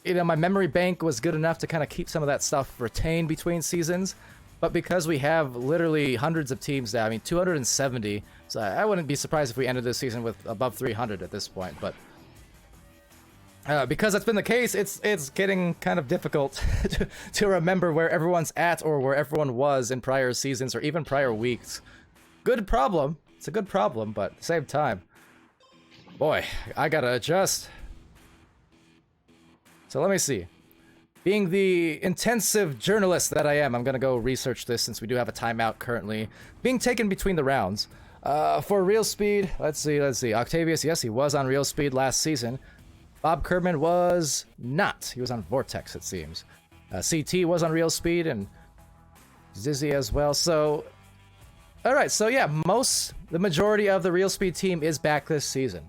my memory bank was good enough to kind of keep some of that stuff retained between seasons. but because we have literally hundreds of teams now, I mean 270, so I wouldn't be surprised if we ended this season with above 300 at this point, but because that's been the case, it's getting kind of difficult to remember where everyone's at or where everyone was in prior seasons or even prior weeks. Good problem. It's a good problem, but at the same time, boy, I gotta adjust. So let me see. Being the intensive journalist that I am, I'm gonna go research this since we do have a timeout currently being taken between the rounds. For real speed, let's see. Octavius, yes, he was on real speed last season. Bob Kerman was not. He was on Vortex, it seems. CT was on real speed and Zizzy as well. So, all right. So yeah, the majority of the real speed team is back this season.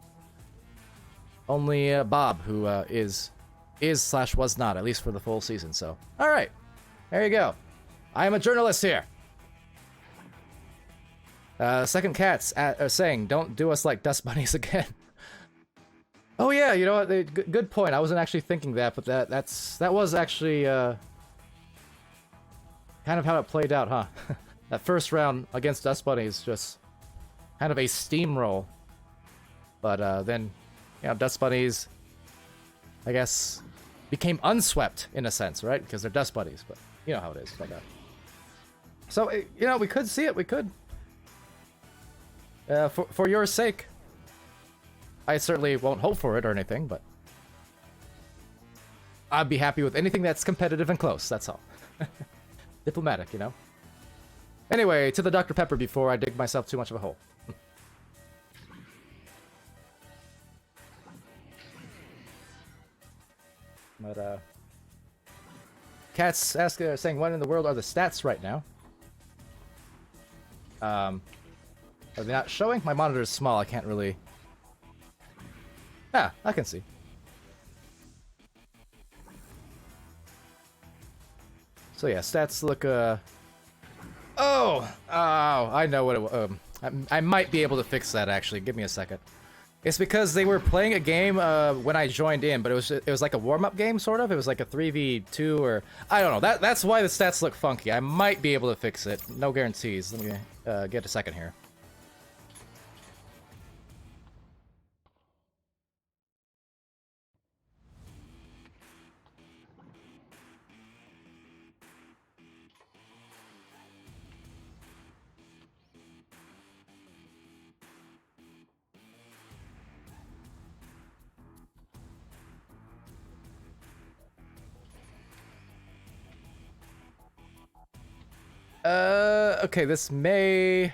Only Bob, who is/was not, at least for the full season. So, all right, there you go. I am a journalist here. Second Cats are saying, "Don't do us like dust bunnies again." Oh yeah, you know what? Good point. I wasn't actually thinking that, but that was actually kind of how it played out, huh? That first round against Dust Bunnies, just kind of a steamroll. But then, you know, Dust Bunnies, I guess, became unswept in a sense, right? Because they're Dust Bunnies, but you know how it is. But, so, you know, we could see it. We could. For your sake. I certainly won't hope for it or anything, but I'd be happy with anything that's competitive and close, that's all. Diplomatic, you know? Anyway, to the Dr. Pepper before I dig myself too much of a hole. But, Cats saying, what in the world are the stats right now? Are they not showing? My monitor is small, I can't really... Ah, I can see. So yeah, stats look, Oh, I know what it was. I might be able to fix that, actually. Give me a second. It's because they were playing a game, when I joined in, but it was like a warm-up game, sort of. It was like a 3v2, or... I don't know. That's why the stats look funky. I might be able to fix it. No guarantees. Let me, get a second here. Okay, this may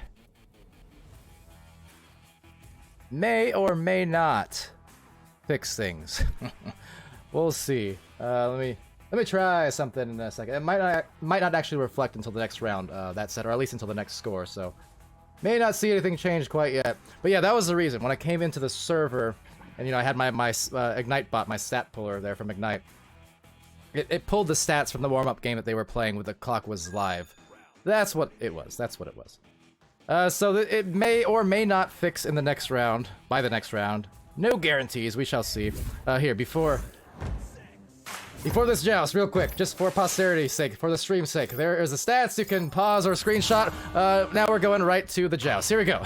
or may not fix things. We'll see. Let me try something in a second. It might not actually reflect until the next round, that said, or at least until the next score, so may not see anything change quite yet. But yeah, that was the reason. When I came into the server, and you know, I had my Ignite bot, my stat puller there from Ignite, it pulled the stats from the warm-up game that they were playing when the clock was live. That's what it was. That's what it was. So it may or may not fix in the next round. By the next round. No guarantees. We shall see. Here, before this joust, real quick, just for posterity's sake, for the stream's sake, there is the stats. You can pause or screenshot. Now we're going right to the joust. Here we go.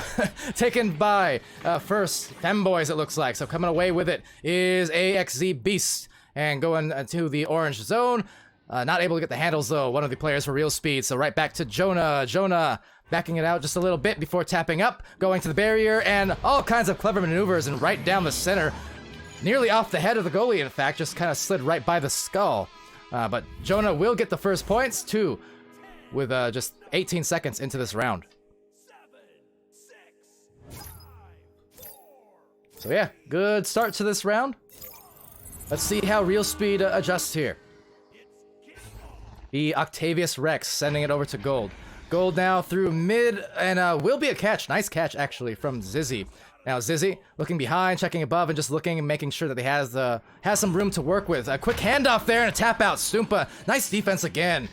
Taken by, first, Femboys, it looks like. So coming away with it is AXZ Beast. And going to the orange zone. Not able to get the handles, though, one of the players for real speed. So right back to Jonah. Jonah backing it out just a little bit before tapping up, going to the barrier, and all kinds of clever maneuvers, and right down the center. Nearly off the head of the goalie, in fact, just kind of slid right by the skull. But Jonah will get the first points, too, with just 18 seconds into this round. So yeah, good start to this round. Let's see how real speed adjusts here. The Octavius Rex sending it over to Gold. Gold now through mid, and will be a catch. Nice catch, actually, from Zizzy. Now Zizzy looking behind, checking above, and just looking and making sure that he has some room to work with. A quick handoff there and a tap out. Stumpa, nice defense again.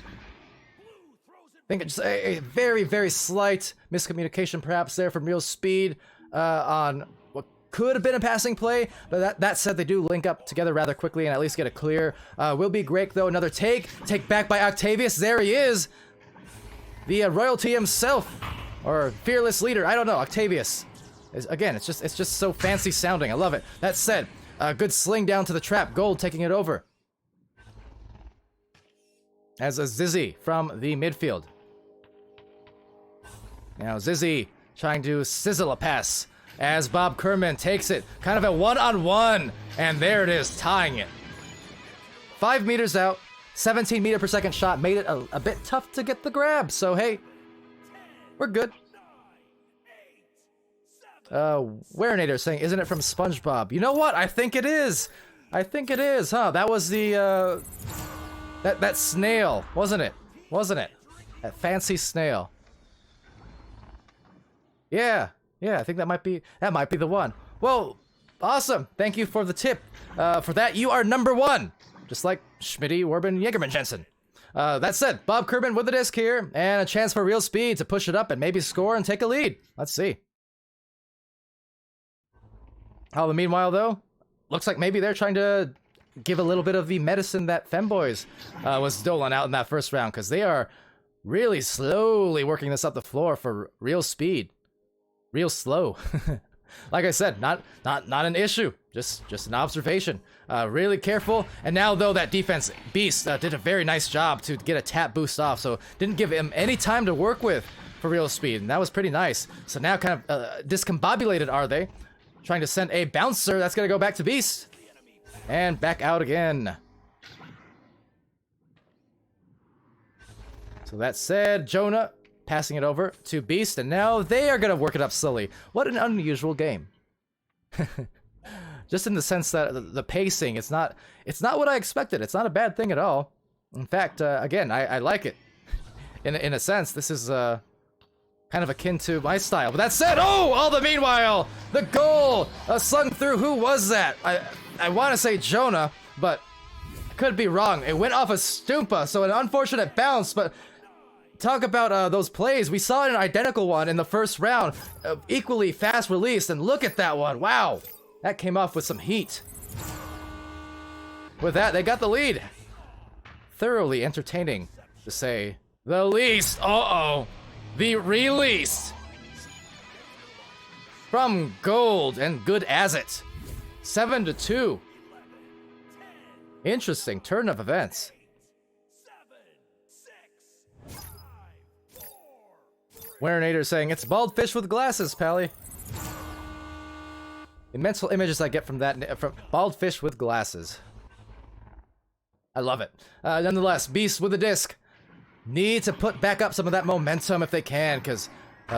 I think it's just a very, very slight miscommunication perhaps there from real speed on what could have been a passing play, but that said, they do link up together rather quickly and at least get a clear. Will be Greg, though, another take back by Octavius. There he is. the royalty himself, or fearless leader. I don't know. Octavius. Again, it's just so fancy sounding. I love it. That said, a good sling down to the trap. Gold taking it over. As a Zizzy from the midfield. Now Zizzy trying to sizzle a pass as Bob Kerman takes it. Kind of a one-on-one. And there it is, tying it. 5 meters out. 17 meter per second shot made it a bit tough to get the grab. So, hey, we're good. Warinator saying, isn't it from SpongeBob? You know what? I think it is. I think it is, huh? That was the, that snail, wasn't it? Wasn't it? That fancy snail. Yeah, I think that might be the one. Well, awesome. Thank you for the tip. For that, you are number 1. Just like Schmitty, Warbin, Jägerman, Jensen. That said, Bob Kerman with the disc here, and a chance for Real Speed to push it up and maybe score and take a lead. Let's see. Oh, meanwhile, though, looks like maybe they're trying to give a little bit of the medicine that Femboys was doling out in that first round, because they are really slowly working this up the floor for Real Speed. Real slow. Like I said, not an issue, just an observation. Really careful. And now, though, that defense beast did a very nice job to get a tap boost off, so didn't give him any time to work with for Real Speed, and that was pretty nice. So now kind of discombobulated are they, trying to send a bouncer that's gonna go back to Beast and back out again. So that said, Jonah passing it over to Beast, and now they are gonna work it up slowly. What an unusual game. Just in the sense that the pacing, it's not what I expected. It's not a bad thing at all. In fact, again, I like it. In a sense, this is kind of akin to my style. But that said, oh, all the meanwhile, the goal slung through. Who was that? I want to say Jonah, but I could be wrong. It went off of Stumpa, so an unfortunate bounce, but talk about those plays. We saw an identical one in the first round, equally fast released, and look at that one. Wow, that came off with some heat. With that, they got the lead. Thoroughly entertaining, to say the least. Uh-oh, the release from Gold, and good as it. 7-2. Interesting turn of events. Warinator saying, it's bald fish with glasses, Pally. The mental images I get from that, from bald fish with glasses. I love it. Nonetheless, Beast with the disc. Need to put back up some of that momentum if they can, because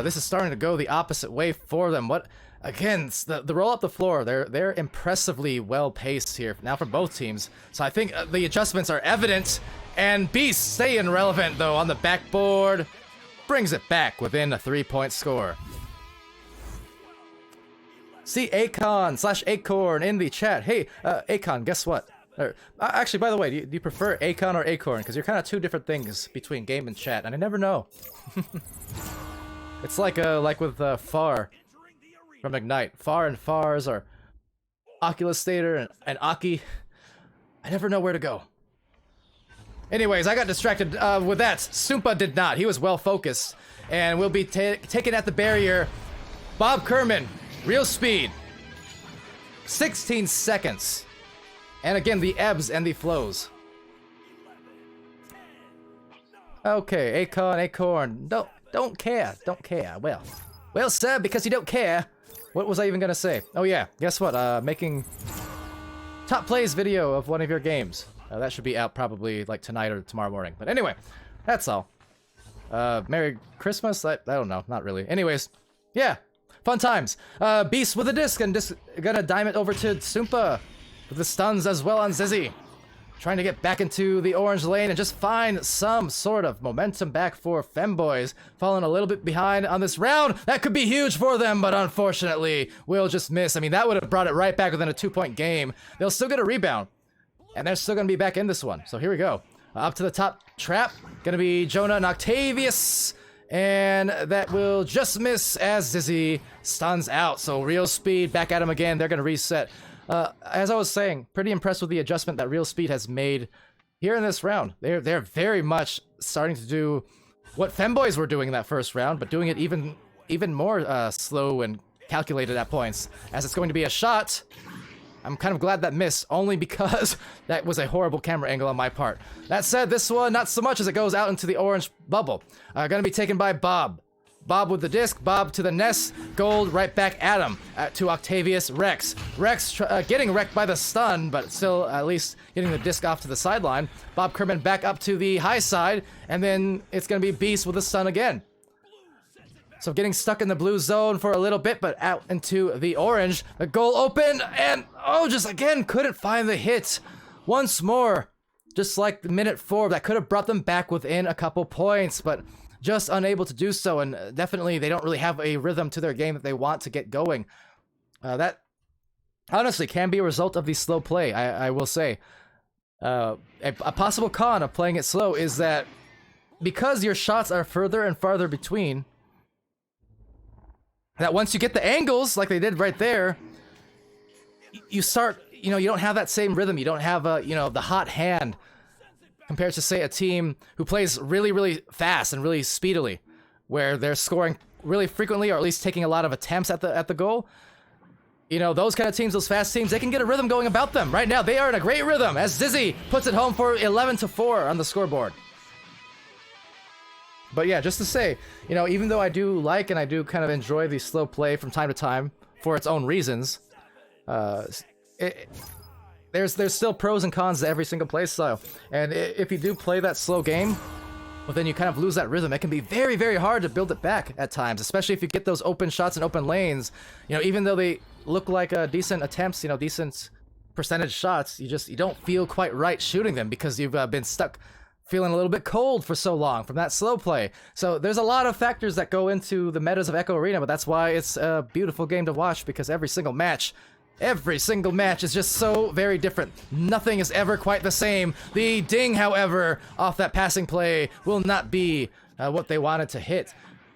this is starting to go the opposite way for them. What, again, the roll up the floor, they're impressively well paced here now from both teams. So I think the adjustments are evident, and Beast staying relevant though on the backboard. Brings it back within a 3-point score. See Akon/Acorn in the chat. Hey, Akon, guess what? Actually, by the way, do you prefer Akon or Acorn? Because you're kind of two different things between game and chat, and I never know. It's like with Far from Ignite. Far and Fars are Oculus Theater and Aki. I never know where to go. Anyways, I got distracted with that. Sumpa did not. He was well focused, and will be taken at the barrier. Bob Kerman, Real Speed. 16 seconds. And again, the ebbs and the flows. Okay, Acorn. Don't care. Well, sir, because you don't care. What was I even gonna say? Oh yeah, guess what? Making top plays video of one of your games. That should be out probably like tonight or tomorrow morning. But anyway, that's all. Merry Christmas? I don't know, not really. Anyways, yeah, fun times. Beast with a disc, and gonna dime it over to Sumpa with the stuns as well on Zizzy. Trying to get back into the orange lane and just find some sort of momentum back for Femboys. Falling a little bit behind on this round. That could be huge for them, but unfortunately, will just miss. I mean, that would have brought it right back within a 2-point game. They'll still get a rebound. And they're still going to be back in this one. So here we go. Up to the top trap. Going to be Jonah and Octavius. And that will just miss as Zizzy stuns out. So Real Speed back at him again. They're going to reset. As I was saying, pretty impressed with the adjustment that Real Speed has made here in this round. They're very much starting to do what Femboys were doing in that first round, but doing it even more slow and calculated at points, as it's going to be a shot. I'm kind of glad that missed, only because that was a horrible camera angle on my part. That said, this one, not so much, as it goes out into the orange bubble. Gonna be taken by Bob. Bob with the disc, Bob to the nest, gold right back at him, to Octavius Rex. Rex getting wrecked by the stun, but still at least getting the disc off to the sideline. Bob Kerman back up to the high side, and then it's gonna be Beast with the stun again. So getting stuck in the blue zone for a little bit, but out into the orange. The goal open, and oh, just again, couldn't find the hit. Once more, just like the minute 4, that could have brought them back within a couple points, but just unable to do so, and definitely they don't really have a rhythm to their game that they want to get going. That honestly can be a result of the slow play, I will say. A possible con of playing it slow is that because your shots are further and farther between, that once you get the angles, like they did right there, you start, you don't have that same rhythm. You don't have, the hot hand compared to, say, a team who plays really, really fast and really speedily, where they're scoring really frequently, or at least taking a lot of attempts at the goal. Those kind of teams, those fast teams, they can get a rhythm going about them. Right now, they are in a great rhythm, as Zizzy puts it home for 11-4 on the scoreboard. But yeah, just to say, even though I do like and I do kind of enjoy the slow play from time to time for its own reasons, there's still pros and cons to every single play style. And if you do play that slow game, well, then you kind of lose that rhythm. It can be very, very hard to build it back at times, especially if you get those open shots and open lanes. Even though they look like decent attempts, decent percentage shots, you don't feel quite right shooting them because you've been stuck feeling a little bit cold for so long from that slow play. So there's a lot of factors that go into the metas of Echo Arena, but that's why it's a beautiful game to watch, because every single match is just so very different. Nothing is ever quite the same. The ding, however, off that passing play will not be what they wanted to hit.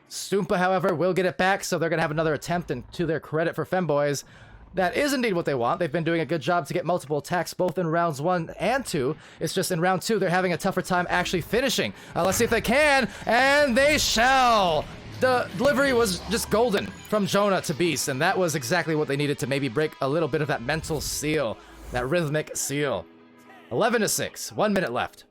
Stoompa, however, will get it back, so they're going to have another attempt, and to their credit for Femboys, that is indeed what they want. They've been doing a good job to get multiple attacks both in rounds 1 and 2. It's just in round 2 they're having a tougher time actually finishing. Let's see if they can, and they shall! The delivery was just golden from Jonah to Beast, and that was exactly what they needed to maybe break a little bit of that mental seal, that rhythmic seal. 11-6, 1 minute left.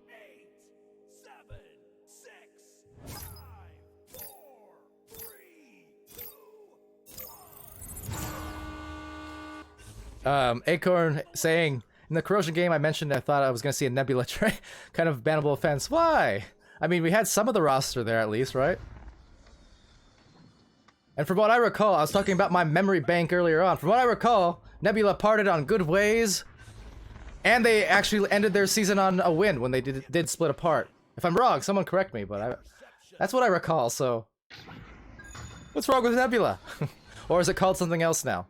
Acorn saying, in the Corrosion game I mentioned I thought I was going to see a Nebula tray. Kind of bannable offense. Why? I mean, we had some of the roster there at least, right? And from what I recall, I was talking about my memory bank earlier on. From what I recall, Nebula parted on good ways, and they actually ended their season on a win when they did split apart. If I'm wrong, someone correct me, but that's what I recall, so... What's wrong with Nebula? Or is it called something else now?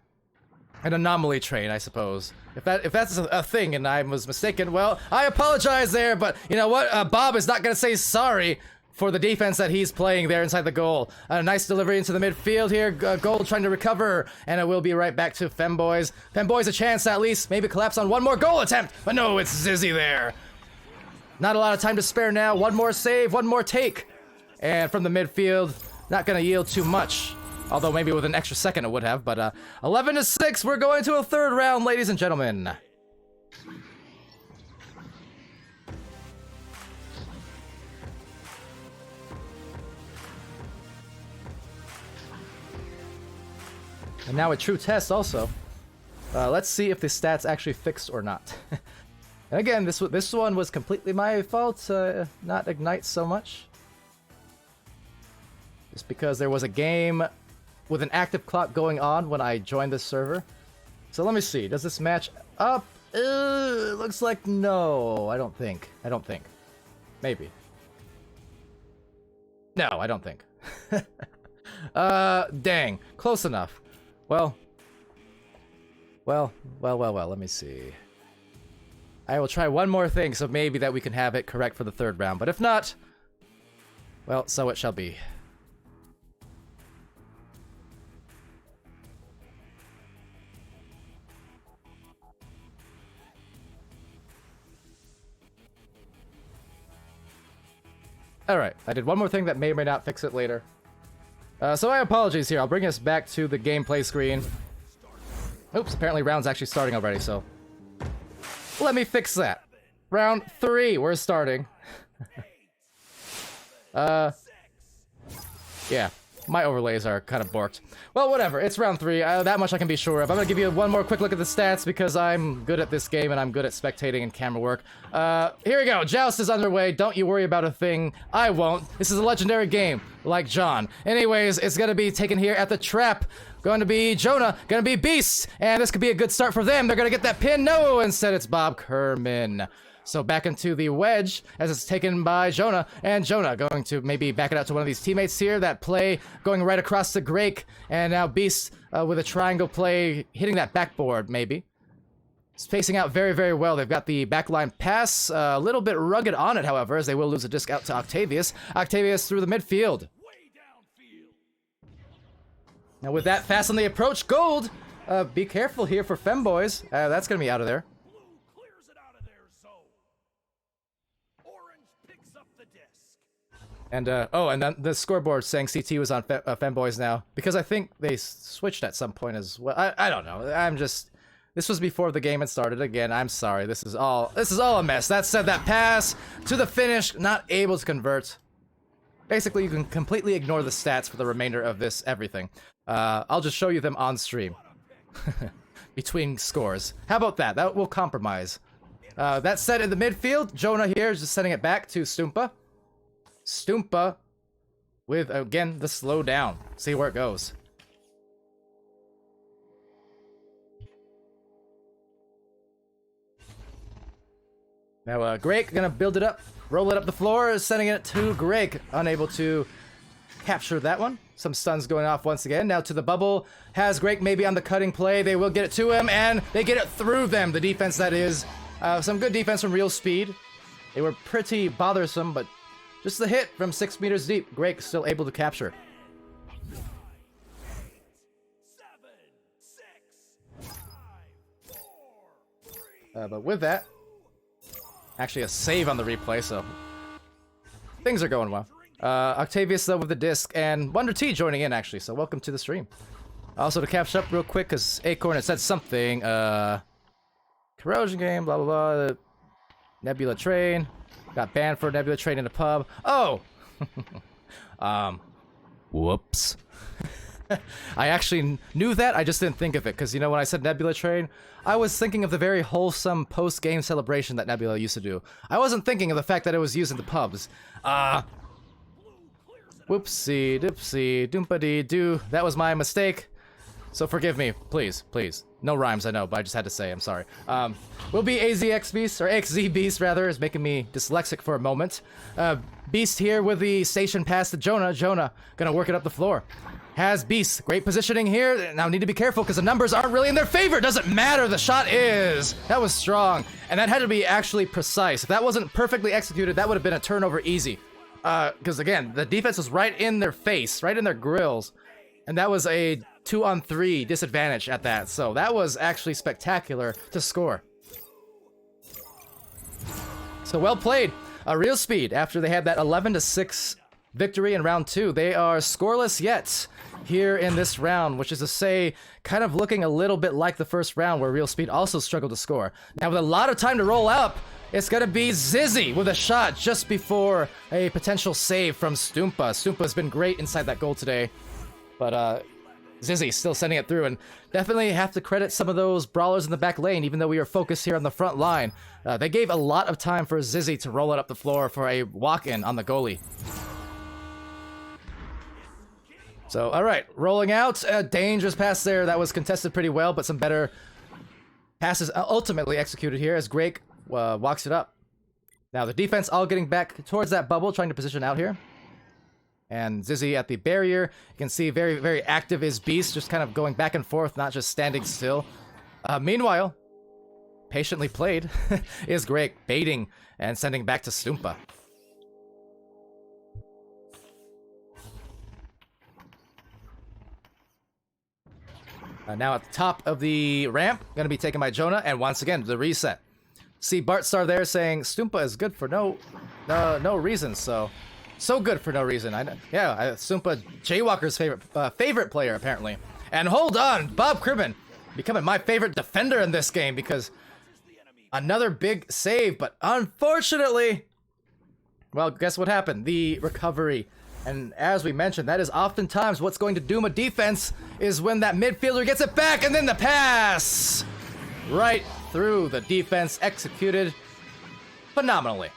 An anomaly train, I suppose. If that's a thing and I was mistaken, well, I apologize there, but you know what? Bob is not going to say sorry for the defense that he's playing there inside the goal. A nice delivery into the midfield here. Gold trying to recover, and it will be right back to Femboys. Femboys a chance to at least maybe collapse on one more goal attempt, but no, it's Zizzy there. Not a lot of time to spare now. One more save, one more take. And from the midfield, not going to yield too much. Although maybe with an extra second it would have, but 11-6, we're going to a third round, ladies and gentlemen. And now a true test also. Let's see if the stats actually fixed or not. And again, this one was completely my fault, not Ignite so much. Just because there was a game with an active clock going on when I joined this server. So let me see, does this match up? Looks like no, I don't think. Maybe. No, I don't think. Dang, close enough. Well, let me see. I will try one more thing, so maybe that we can have it correct for the third round, but if not, well, so it shall be. Alright, I did one more thing that may or may not fix it later. So my apologies here. I'll bring us back to the gameplay screen. Oops, apparently round's actually starting already, so... let me fix that. Round 3, we're starting. Yeah, my overlays are kind of borked. Well, whatever, it's round 3, that much I can be sure of. I'm gonna give you one more quick look at the stats because I'm good at this game and I'm good at spectating and camera work. Here we go, Joust is underway, don't you worry about a thing. I won't. This is a legendary game, like John. Anyways, it's gonna be taken here at the trap. Going to be Jonah, gonna be Beast, and this could be a good start for them. They're gonna get that pin. No, instead it's Bob Kerman. So back into the wedge as it's taken by Jonah, and Jonah going to maybe back it out to one of these teammates here. That play going right across to Grake, and now Beast with a triangle play hitting that backboard maybe. It's facing out very, very well. They've got the backline pass, a little bit rugged on it, however, as they will lose a disc out to Octavius. Octavius through the midfield. Now with that fast on the approach, Gold, be careful here for Femboys. That's gonna be out of there. And, oh, and then the scoreboard saying CT was on Femboys now, because I think they switched at some point as well. I don't know. This was before the game had started. Again, I'm sorry. This is all a mess. That said, that pass to the finish, not able to convert. Basically, you can completely ignore the stats for the remainder of this everything. I'll just show you them on stream. Between scores. How about that? That will compromise. That said, in the midfield, Jonah here is just sending it back to Stumpa. Stumpa with, again, the slow down. See where it goes. Now, Grake gonna build it up, roll it up the floor, sending it to Grake. Unable to capture that one. Some stuns going off once again. Now to the bubble. Has Grake maybe on the cutting play. They will get it to him, and they get it through them. The defense, that is. Some good defense from Real Speed. They were pretty bothersome, but just the hit from 6 meters deep. Grake still able to capture. But with that, actually a save on the replay, so things are going well. Octavius though with the disc, and Wonder T joining in actually, so welcome to the stream. Also to catch up real quick, because Acorn had said something, corrosion game, blah blah blah, Nebula Train, got banned for Nebula Train in a pub. Oh! Whoops. I actually knew that, I just didn't think of it, because you know when I said Nebula Train, I was thinking of the very wholesome post-game celebration that Nebula used to do. I wasn't thinking of the fact that it was used in the pubs. Whoopsie, dipsy, doompa-dee-doo. That was my mistake. So forgive me, please, please. No rhymes, I know, but I just had to say, I'm sorry. Will be AZX Beast, or XZ Beast, rather, is making me dyslexic for a moment. Beast here with the station pass to Jonah. Jonah gonna work it up the floor. Has Beast. Great positioning here. Now need to be careful because the numbers aren't really in their favor. Doesn't matter. The shot is. That was strong. And that had to be actually precise. If that wasn't perfectly executed, that would have been a turnover easy. Because again, the defense was right in their face, right in their grills. And that was a 2-on-3 disadvantage at that. So that was actually spectacular to score. So well played. Real Speed, after they had that 11-6 victory in round 2, they are scoreless yet here in this round, which is to say, kind of looking a little bit like the first round where Real Speed also struggled to score. Now with a lot of time to roll up, it's gonna be Zizzy with a shot just before a potential save from Stumpa. Stumpa's been great inside that goal today, but Zizzy still sending it through, and definitely have to credit some of those brawlers in the back lane, even though we are focused here on the front line. They gave a lot of time for Zizzy to roll it up the floor for a walk-in on the goalie. So, alright, rolling out, a dangerous pass there, that was contested pretty well, but some better passes ultimately executed here as Grake walks it up. Now the defense all getting back towards that bubble, trying to position out here. And Zizzy at the barrier, you can see very, very active is Beast, just kind of going back and forth, not just standing still. Meanwhile, patiently played is Grake, baiting and sending back to Stumpa. Now at the top of the ramp, going to be taken by Jonah, and once again, the reset. See Bart Star there saying, Stumpa is good for no reason, so So good for no reason. Sumpa Jaywalker's favorite player apparently. And hold on, Bob Cribbin becoming my favorite defender in this game because another big save, but unfortunately, well, guess what happened? The recovery. And as we mentioned, that is oftentimes what's going to doom a defense is when that midfielder gets it back and then the pass right through the defense, executed phenomenally.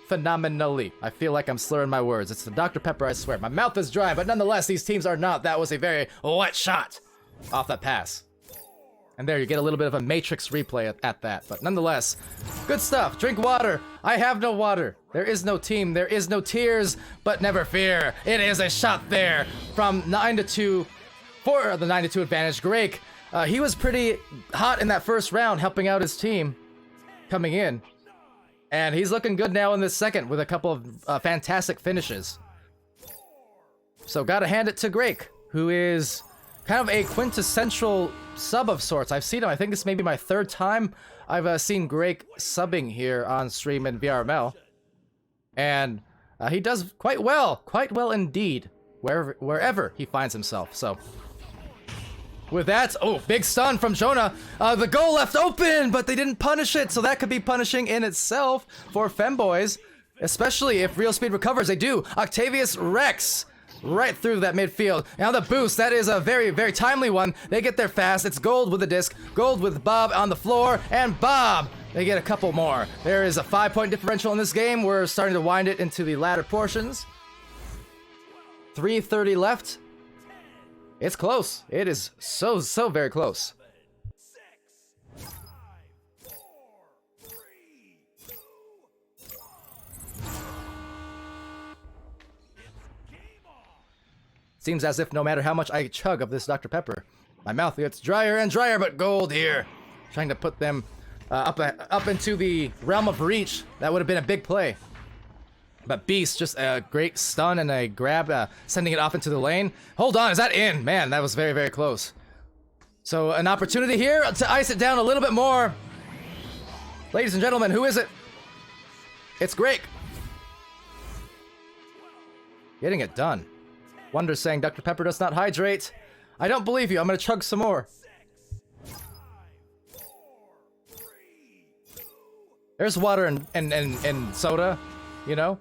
Phenomenally. I feel like I'm slurring my words. It's the Dr. Pepper, I swear. My mouth is dry, but nonetheless, these teams are not. That was a very wet shot off that pass. And there, you get a little bit of a Matrix replay at that. But nonetheless, good stuff. Drink water. I have no water. There is no team. There is no tears. But never fear. It is a shot there from 9-2 for the 9-2 advantage. Greg, he was pretty hot in that first round, helping out his team coming in. And he's looking good now in this second with a couple of fantastic finishes. So gotta hand it to Greg, who is kind of a quintessential sub of sorts. I've seen him, I think this may be my third time I've seen Greg subbing here on stream in VRML. And he does quite well indeed, wherever he finds himself. So with that, oh, big stun from Jonah. The goal left open, but they didn't punish it, so that could be punishing in itself for Femboys, especially if Real Speed recovers. They do. Octavius Rex right through that midfield. Now the boost, that is a very, very timely one. They get there fast. It's Gold with the disc, Gold with Bob on the floor, and Bob, they get a couple more. There is a 5-point differential in this game. We're starting to wind it into the latter portions. 3:30 left. It's close. It is so very close. Seems as if no matter how much I chug of this Dr. Pepper, my mouth gets drier and drier, but Gold here. Trying to put them up into the realm of reach. That would have been a big play. But Beast, just a great stun and a grab, sending it off into the lane. Hold on, is that in? Man, that was very, very close. So an opportunity here to ice it down a little bit more. Ladies and gentlemen, who is it? It's Greg. Getting it done. Wonder saying Dr. Pepper does not hydrate. I don't believe you. I'm gonna chug some more. There's water and soda, you know?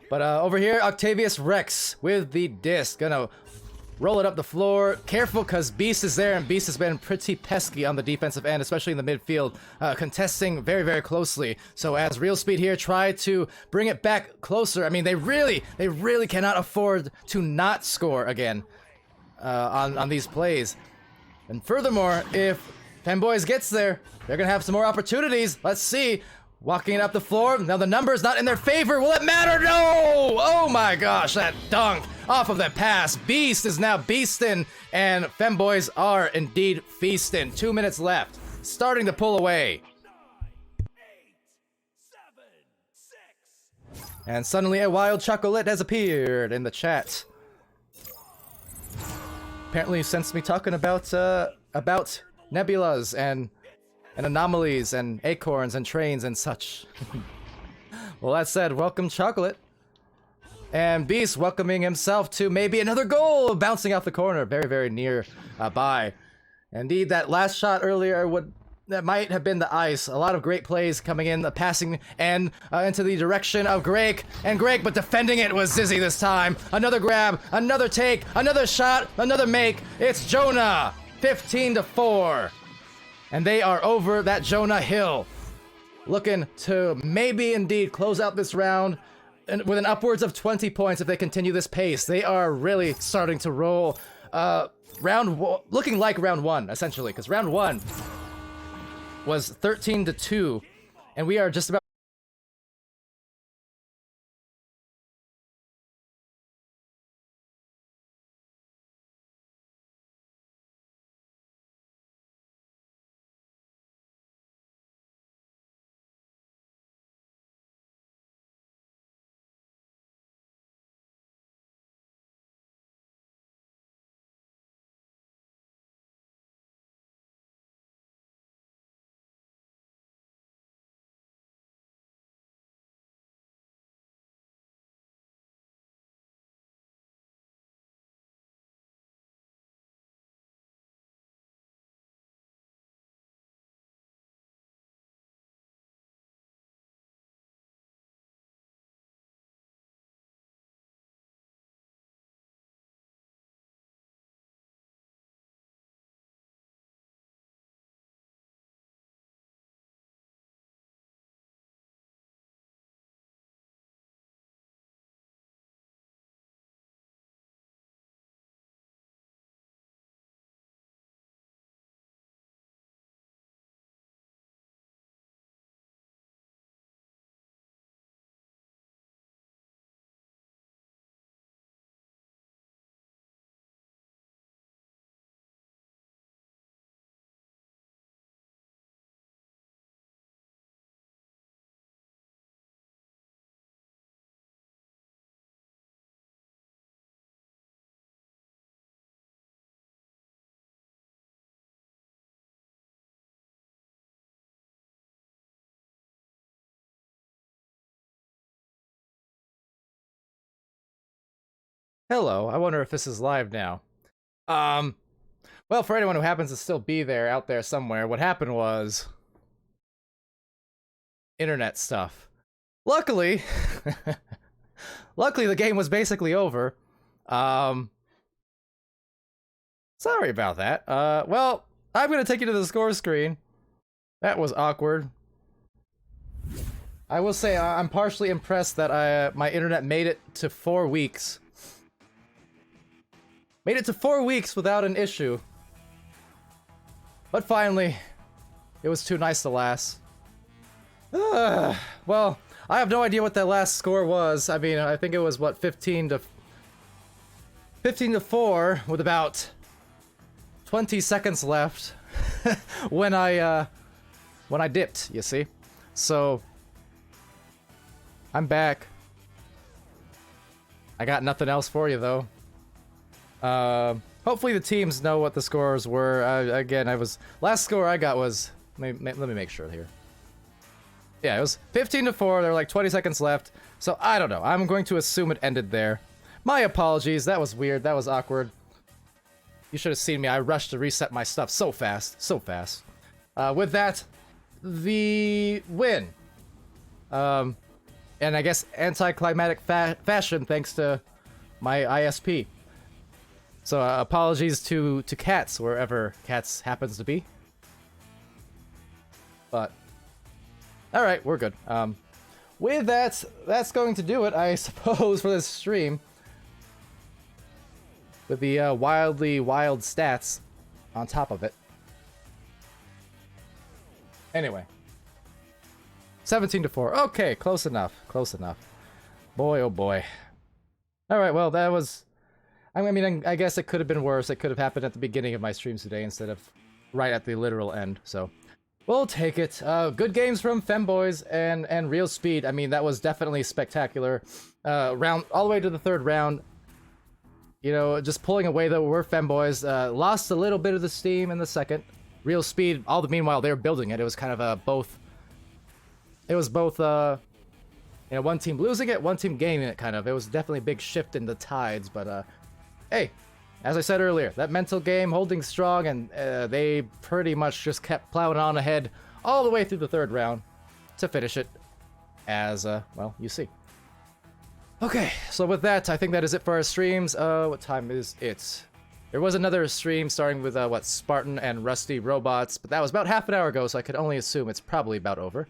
But over here, Octavius Rex with the disc. Gonna roll it up the floor. Careful, because Beast is there, and Beast has been pretty pesky on the defensive end, especially in the midfield, contesting very, very closely. So as Real Speed here try to bring it back closer, I mean, they really cannot afford to not score again on these plays. And furthermore, if Femboys gets there, they're gonna have some more opportunities. Let's see. Walking it up the floor. Now the number's not in their favor. Will it matter? No! Oh my gosh, that dunk off of that pass. Beast is now beastin', and Femboys are indeed feastin'. 2 minutes left. Starting to pull away. And suddenly a wild chocolate has appeared in the chat. Apparently sensed me talking about nebulas and anomalies and acorns and trains and such. Well, that said, welcome Chocolate. And Beast welcoming himself to maybe another goal, bouncing off the corner, very, very near by. Indeed, that last shot earlier that might have been the ice. A lot of great plays coming in, the passing and into the direction of Greg. And Greg, but defending it was Zizzy this time. Another grab, another take, another shot, another make. It's Jonah, 15-4. And they are over that Jonah Hill. Looking to maybe indeed close out this round with an upwards of 20 points if they continue this pace. They are really starting to roll. Looking like round one, essentially, because round one was 13-2, and we are just about Hello, I wonder if this is live now. Well, for anyone who happens to still be there, out there somewhere, what happened was... internet stuff. Luckily... luckily, the game was basically over. Sorry about that. Well, I'm gonna take you to the score screen. That was awkward. I will say, I'm partially impressed that my internet made it to 4 weeks. Made it to 4 weeks without an issue. But finally, it was too nice to last. Well, I have no idea what that last score was. I mean, I think it was, what, 15 to 4 with about 20 seconds left when I dipped, you see? So, I'm back. I got nothing else for you, though. Hopefully the teams know what the scores were. Again, last score I got was, let me make sure here. Yeah, it was 15 to 4. There were like 20 seconds left. So I don't know. I'm going to assume it ended there. My apologies. That was weird. That was awkward. You should have seen me. I rushed to reset my stuff so fast. So fast. With that, the win. And I guess anticlimactic fashion thanks to my ISP. So apologies to Cats, wherever Cats happens to be. But, alright, we're good. With that, that's going to do it, I suppose, for this stream. With the wildly wild stats on top of it. Anyway. 17 to 4. Okay, close enough. Close enough. Boy, oh boy. Alright, well, that was... I mean, I guess it could have been worse. It could have happened at the beginning of my streams today instead of right at the literal end, so... We'll take it. Good games from Femboys and Real Speed. I mean, that was definitely spectacular. All the way to the 3rd round. You know, just pulling away, though, we're Femboys. Lost a little bit of the steam in the 2nd. Real Speed, all the meanwhile, they were building it. It was kind of both... It was both, you know, one team losing it, one team gaining it, kind of. It was definitely a big shift in the tides, but, hey, as I said earlier, that mental game holding strong, and they pretty much just kept plowing on ahead all the way through the 3rd round to finish it, as, well, you see. Okay, so with that, I think that is it for our streams. What time is it? There was another stream starting with, what, Spartan and Rusty Robots, but that was about half an hour ago, so I could only assume it's probably about over.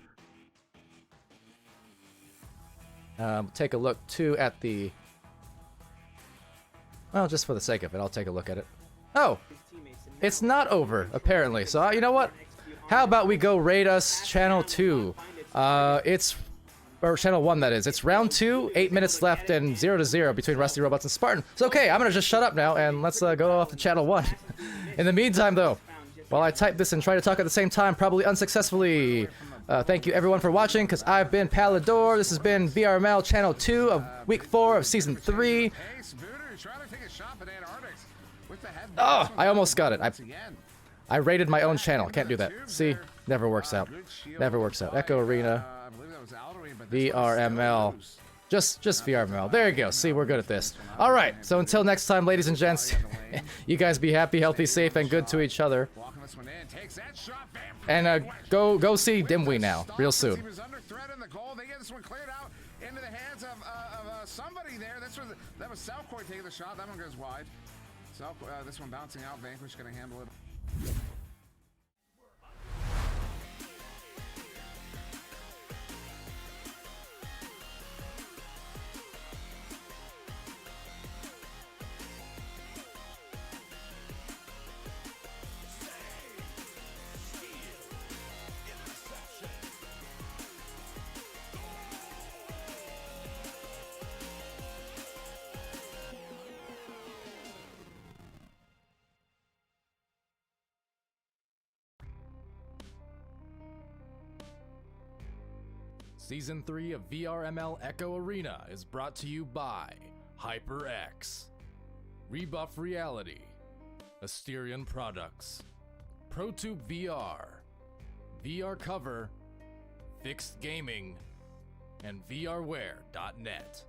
Take a look, too, at the... Well, just for the sake of it, I'll take a look at it. Oh! It's not over, apparently. So, you know what? How about we go raid us Channel 2? Or Channel 1, that is. It's round 2, 8 minutes left, and 0 to 0 between Rusty Robots and Spartan. So, okay, I'm gonna just shut up now, and let's go off to Channel 1. In the meantime, though, while I type this and try to talk at the same time, probably unsuccessfully... thank you everyone for watching, because I've been Palidore. This has been VRML Channel 2 of Week 4 of Season 3. Oh, I almost got it. I rated my own channel. Can't do that. See? Never works out. Never works out. Echo Arena. VRML. Just VRML. There you go. See, we're good at this. Alright, so until next time, ladies and gents, you guys be happy, healthy, safe, and good to each other. And go see Dimwee now, real soon. Into the hands of somebody there. That was Salcoy taking the shot. That one goes wide. This one bouncing out. Vanquish gonna handle it. Season 3 of VRML Echo Arena is brought to you by HyperX, Rebuff Reality, Asterion Products, ProTube VR, VR Cover, Fixed Gaming, and VRware.net.